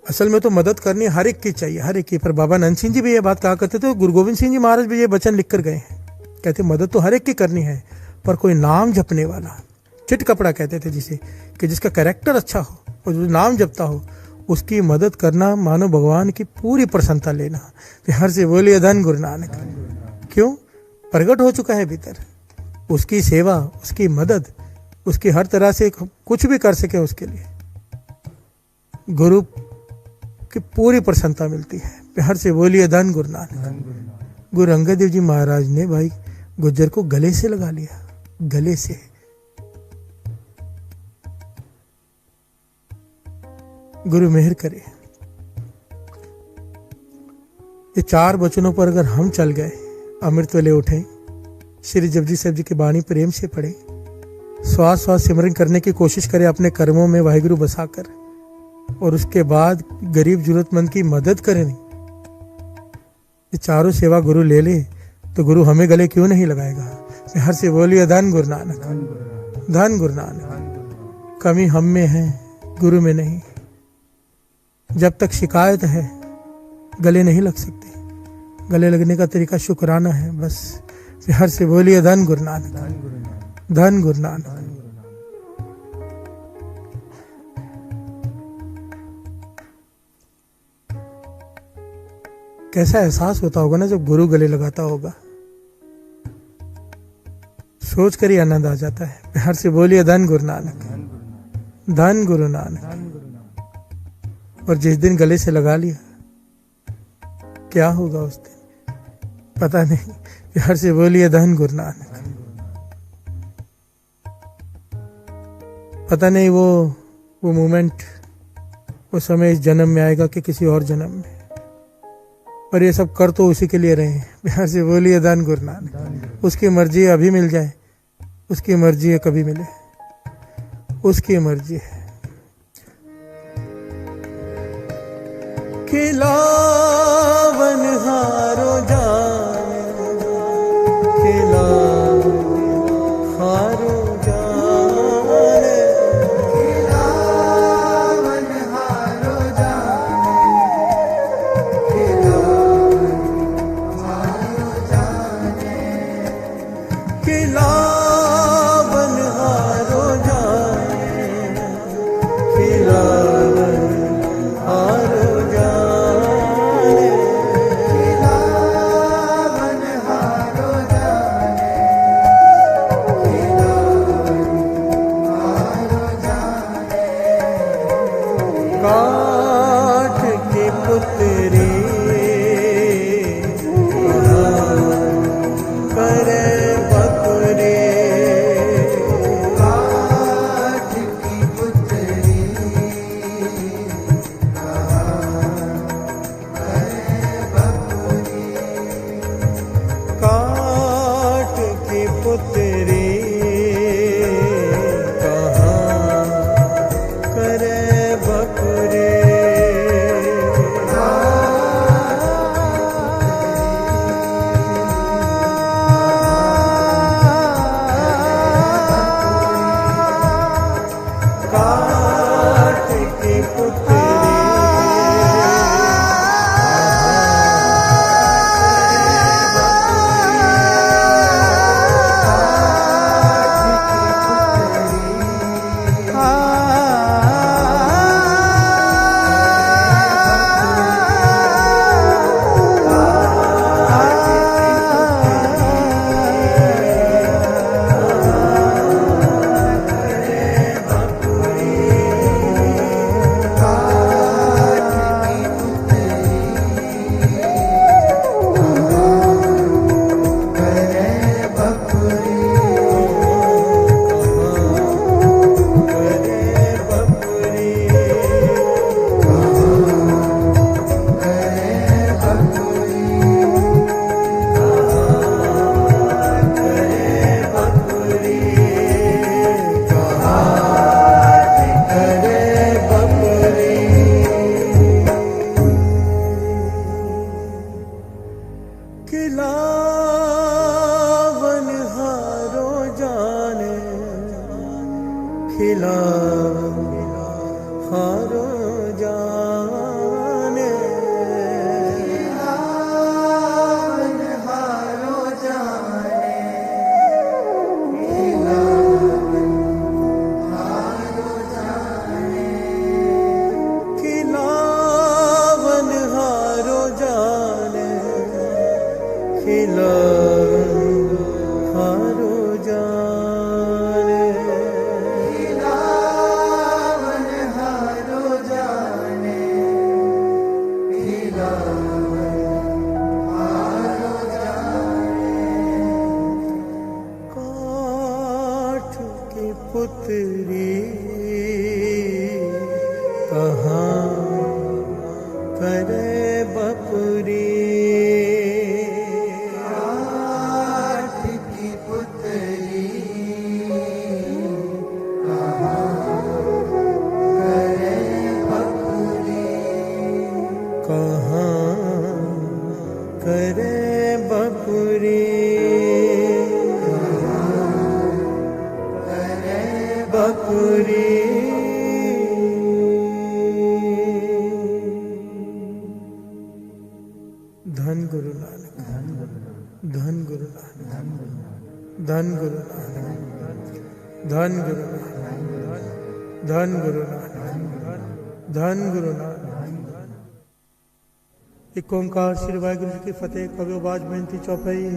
असल में तो मदद करनी हर एक की चाहिए, हर एक की। पर बाबा नंद सिंह जी भी ये बात कहा करते थे, गुरु गोविंद सिंह जी महाराज भी ये वचन लिख कर गए हैं, कहते मदद तो हर एक की करनी है, पर कोई नाम जपने वाला, चिट कपड़ा कहते थे जिसे, कि जिसका कैरेक्टर अच्छा हो और जो नाम जपता हो, उसकी मदद करना मानो भगवान की पूरी प्रसन्नता लेना। हर से बोलिए धन गुरु नानक। क्यों? प्रकट हो चुका है भीतर, उसकी सेवा, उसकी मदद, उसकी हर तरह से कुछ भी कर सके उसके लिए गुरु की पूरी प्रसन्नता मिलती है। प्यार से बोलिए धन गुरु नानक। गुरु अंगद देव जी महाराज ने भाई गुज्जर को गले से लगा लिया, गले से। गुरु मेहर करे। ये चार वचनों पर अगर हम चल गए, अमृत वेले उठे, श्री जपजी साहिब जी की बाणी प्रेम से पढ़े, श्वास श्वास सिमरन करने की कोशिश करें अपने कर्मों में वाहिगुरु बसाकर, और उसके बाद गरीब जरूरतमंद की मदद करें। ये चारों सेवा गुरु ले ले तो गुरु हमें गले क्यों नहीं लगाएगा। हर से बोलिए धन गुरु नानक, धन गुरु नानक। कमी हम में है, गुरु में नहीं। जब तक शिकायत है गले नहीं लग सकते। गले लगने का तरीका शुक्राना है बस। हर से बोलिए धन गुरु नानक, धन गुरु नानक, धन गुरु नानक। धन गुरु नानक। कैसा एहसास होता होगा ना जब गुरु गले लगाता होगा, सोच कर ही आनंद आ जाता है। हर से बोलिए धन गुरु नानक, धन गुरु नानक, धन गुरु नानक। धन गुरु नानक। और जिस दिन गले से लगा लिया, क्या होगा उस दिन पता नहीं। हर से बोलिए धन गुरु नानक। धन गुरु नानक। पता नहीं वो मोमेंट, वो समय इस जन्म में आएगा कि किसी और जन्म में, पर ये सब कर तो उसी के लिए रहे हैं। बिहार से बोलिए धन गुरु नानक। धन गुरु। उसकी मर्जी है अभी मिल जाए, उसकी मर्जी है कभी मिले, उसकी मर्जी है। खिलावन हारो जाने, खिलावन हारो जाने, खिलावन हारो जाने, खिलावन हारो जाने, खिलावन हारो जाने, खिलावन हारो जाने, खिलावन हारो जाने, खिलावन हारो जाने, काठ की पुतरी करे बकरी, काठ की पुतरी काठ की पुतरी कहाँ करे बकरी। काठ की पुतरी खिलावन हारो जाने, खिलावन हारो जाने, खिलावन हारो जाने, खिलावन हारो जाने, खिलावन हारो जाने, खिलावन हारो जाने, खिलावन हारो जाने, खिलावन हारो जाने, काठ की पुतरी कहाँ करे बपुरी। काठ की पुतरी कहाँ करे बकुरी, कहाँ करे बपुरी, करे बपुरी। धन गुरु नानक, धन गुरु नानक। धन गुरु नानक, धन गुरु नानक, धन गुरु नानक, धन गुरु नानक, धन गुरु नानक। एक ओंकार श्री वाहिगुरु जी की फतेह। कवियो बाज बेनती चौपाई।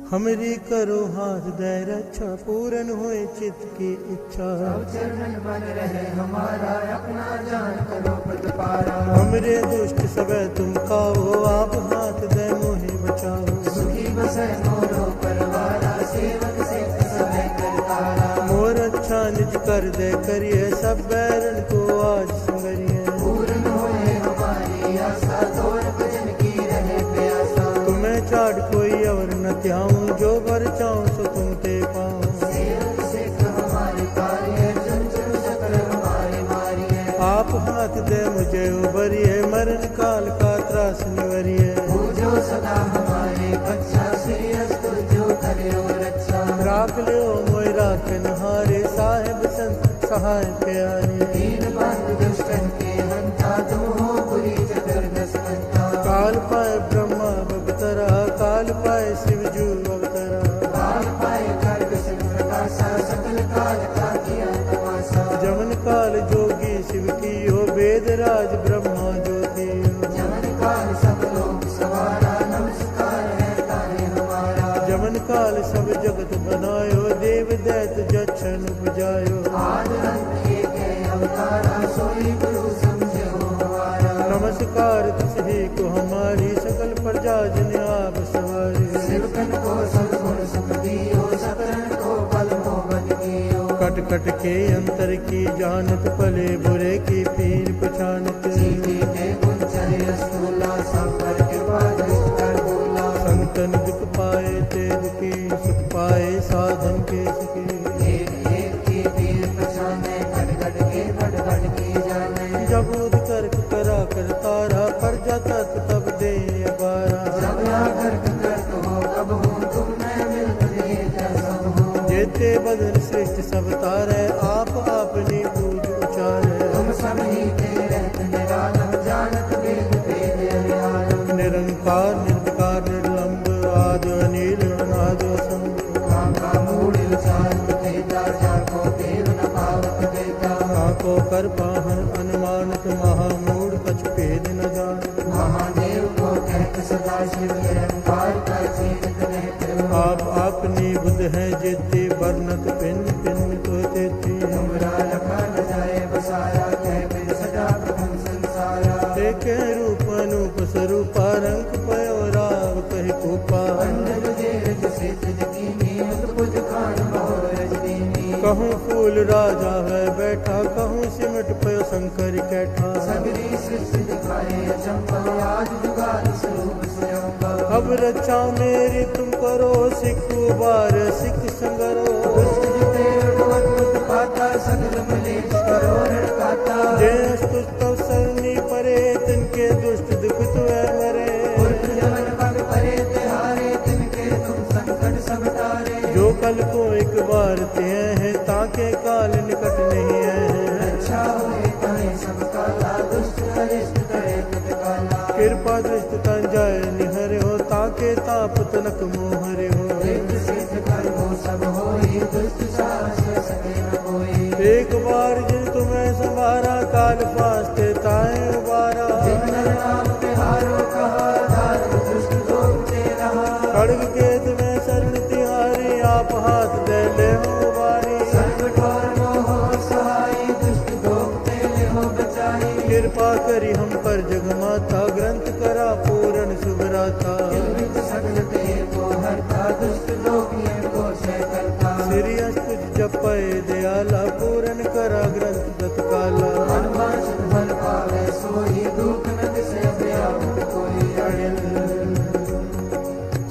हमरी करो हाथ दे रक्षा, पूरन होए चित्त की इच्छा। चरण बन रहे हमारा, अपना जान करो प्रतिपारा। हमरे दुष्ट सबे तुम खाओ, आप हाथ दे मोहे बचाओ। सुखी बसे मोरो परवारा, सेवक सिद्ध सबे करतारा। मोर अच्छा निज कर दे करिए, सब बैरन को आज संगरिए। पूर्ण होए हमारी आशा, तोर भजन की रहे प्यासा। तुम्हें चाड़ कोई और न त्याऊं, जो वर चाऊं सो तुम ते पाऊं। सेवक सिद्ध हमारे कार्य, चंचल चक्र हमारे मारिए। आप हाथ दे मुझे उबरिए, मरण काल का त्रास निवरिए। पूजो सदा हमारे बच्चा, श्री अस्तु जो करे और रक्षा। राख लो मोय राखन हारे, साहेब संत सहाय प्यारे। दीन बंधु दुष्टन के हंता, तुम हो बुरी जबरदस्त हंता। काल पाए ब्रह्मा अवतरा, काल पाए शिव जू अवतरा। काल पाए खड्ग सिंह प्रकाशा, सकल काल का किया तमाशा। जमन काल जोगी शिव कियो, वेद राज ब्रह्मा ज्योतियो। जमन काल सब लोग सवारा, नमस्कार है तारे हमारा। जमन काल सब जगत बनायो, देव दैत जच्छन उपजायो। आद अंत एक है अवतारा, सोई गुरु समझे हो हमारा। नमस्कार तुझे को हमारी, सकल प्रजा जन आप सवारी। सिरकन को सद्गुण सुख दियो, सकलन को बल मोहब्बत दियो। कट कट के अंतर की जानत, भले बुरे की पीर पहचानत। जीते के गुण चले स्थूला, संकर कृपा दृष्ट कर बोला। संतन दुख पाए ते दुखी, सुख पाए साधन के सुखी। एक एक की पीर पहचाने, घट घट के घट घट की जाने। जब उद कर करा कर तारा, पर जाता तब दे अबारा। जब आकर करत हो कब हो, तुम मैं मिलते क्या सब हो। जेते बदन श्रेष्ठ सब तारे, आप आपनी पूज उचारे। तुम सब ही के रहत निरालम, जानत वेद वेद अरियालम। निरंकार निर्विकार निर्लंब, आदि अनिल अनाद असंग। काका मूल उचारत देता, जाको देव न पावत देता। काको कर पाहन अनुमानत, महामूढ़ कछ भेद न जान। महादेव को कहत सदा शिव, निरंकार का चीरत रहते हो। आप आपनी बुध है जेते, वर्णत पिन पिन तो तेती। तुमरा लखा न जाए बसाया, कह बिन सजा प्रथम संसारा। एक रूप अनूप स्वरूपा, रंग पयो राव कहि कूपा। अंडज जेरज सिद्ध जकीनी, अद्भुत खान बहु रजदीनी। कहूँ फूल राजा है बैठा, कहूँ सिमट पयो शंकर कैठा। सगरी सृष्टि दिखाए अचंभा, आज जुगाल स्वरूप स्वयंभा। अब रक्षा मेरी तुम करो, सिख उबार सिख संगरो। दुष्ट जिते अद्भुत पाता, सगल मलेश करो रणकाता। जे स्तुत तव सरनी परे, तिनके दुष्ट दुख तुए मरे। उल्ट जवन पग परे तिहारे, तिनके तुम संकट सब तारे। जो कल को एक बार ते हैं, ताके काल निकट नहीं है। रक्षा हुए ताए सब काला, दुष्ट अरिष्ट करे तत्काला। कृपा दृष्ट तन जाय निहरे हो, ताके ताप तनक मोहरे हो। वेद सिद्ध कर्मो सब होई, दुष्ट साहस सके न कोई। एक बार जिन तुम्हें संभारा, काल पास्ते ताए उबारा। जिन नर नाम तिहारो कहा, धार्म दुष्ट दोषते रहा। खड्ग के तुम्हें शरण तिहारी, आप हाथ दे ले हो बारी। संकट और मोह सहाय, दुष्ट दोषते ले हो बचाई। कृपा करी हम पर जगमाता, ग्रंथ करा पूरन सुभराता। किलबित सकल देह को हरता, दुष्ट लोकियों को क्षय करता। श्री अस्तुज जपय दयाला, पूरन करा ग्रंथ तत्काला। मनवांछित फल पावे सोई, दुख न दिसे व्याकुल कोई। अड़िल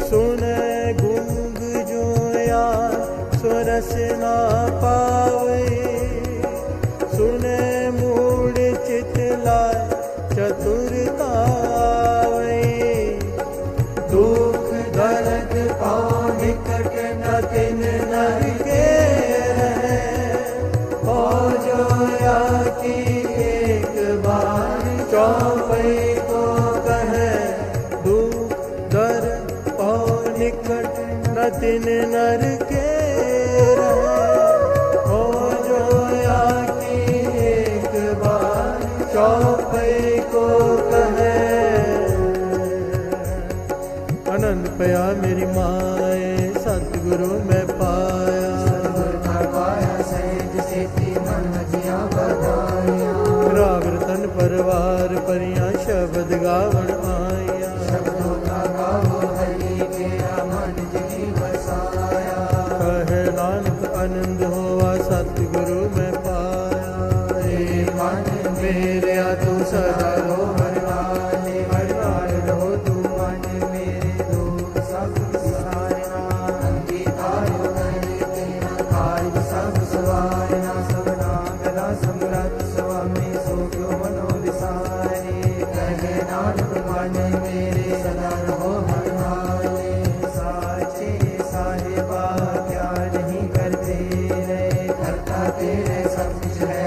सुने गूंग जो यार, सुरस ना पावे। सुने मूढ़ चित लाय, चतुरता आवे। दुख दर्द पाओ निकट, न तिन नर के रहे। और जो या की एक बार, चौपई को कहे। दुख दर्द पाओ नर के रहे हो जो आकी एक बार चौपई को कहे। आनंद पया मेरी माए सतगुरु मैं पाया। राग रतन परवार परियां शब्द गावन आया। कहे नानक आनंद होवा सतगुरु मैं पाया। मेरे तू सदा रो हरनाले हरनाल रहो तू मन मेरे दुख सब विसारना। अंगीकारो करे तेरा कार्य सब सवारना। सब नाम गला समरथ स्वामी सो क्यों मनो विसारे। कहे नानक मन मेरे सदा रहो हरनाले। साचे साहिबा क्या नहीं करते रहे करता तेरे सब कुछ है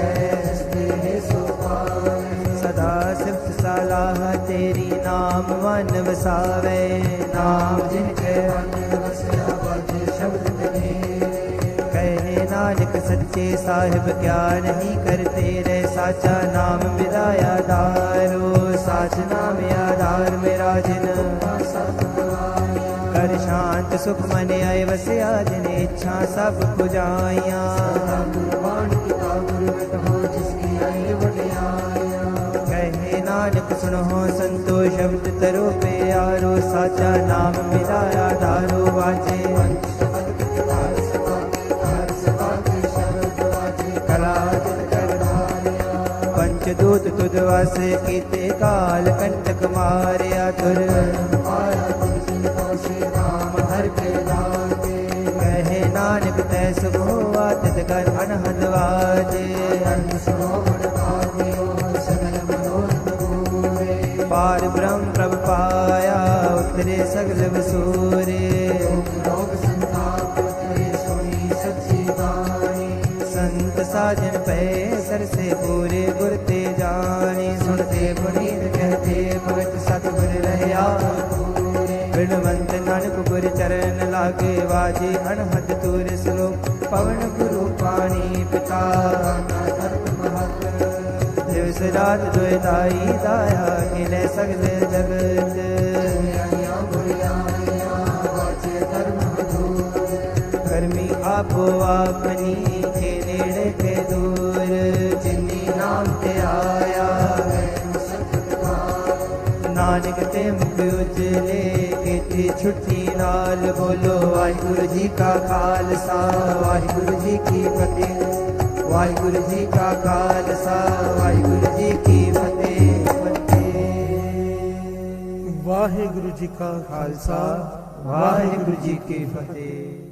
सदा सिफ्त सलाह तेरी नाम मन वसावे। नाम जिनके मन वसया बद शब्द बने। कहे नानक सच्चे साहिब क्या नहीं करते रे। साचा नाम मिलाया दारो साच नाम आधार मेरा जिन। कर शांत सुख मन आए वसया जिन इच्छा सब पुजाइया। कहे नानक सुनो संतो शब्द तरो प्यारो। साचा नाम मिलाया दारो वाजे। पंचदूत तुद वासे कीते काल कंटक मारिया तुर। कहे नानक तै सुबह तित कर अनहद वाजे। पार ब्रह्म प्रभ पाया उतरे सगल वसूरे। संत साजन पे सर से पूरे गुर ते जानी। सुनते पुनीत कहते भगत सतगुर रहया। बिनवंत नानक गुर चरण लागे वाजे। अनहद तूर श्लोक पवन गुरु पानी पिता। दिवस रात दुयताई दाया किले सगल जगत। कर्मी आपो आपनी के नेड़े के दूर। जिनी नाम ते आया नानक ते मुख उजले। केती छुट्टी नाल बोलो वाहिगुरु जी का खालसा वाहिगुरु जी की फतेह। वाहिगुरु जी का खालसा वाहिगुरु जी की फतेह। वाहिगुरु जी का खालसा वाहिगुरु जी की फतेह।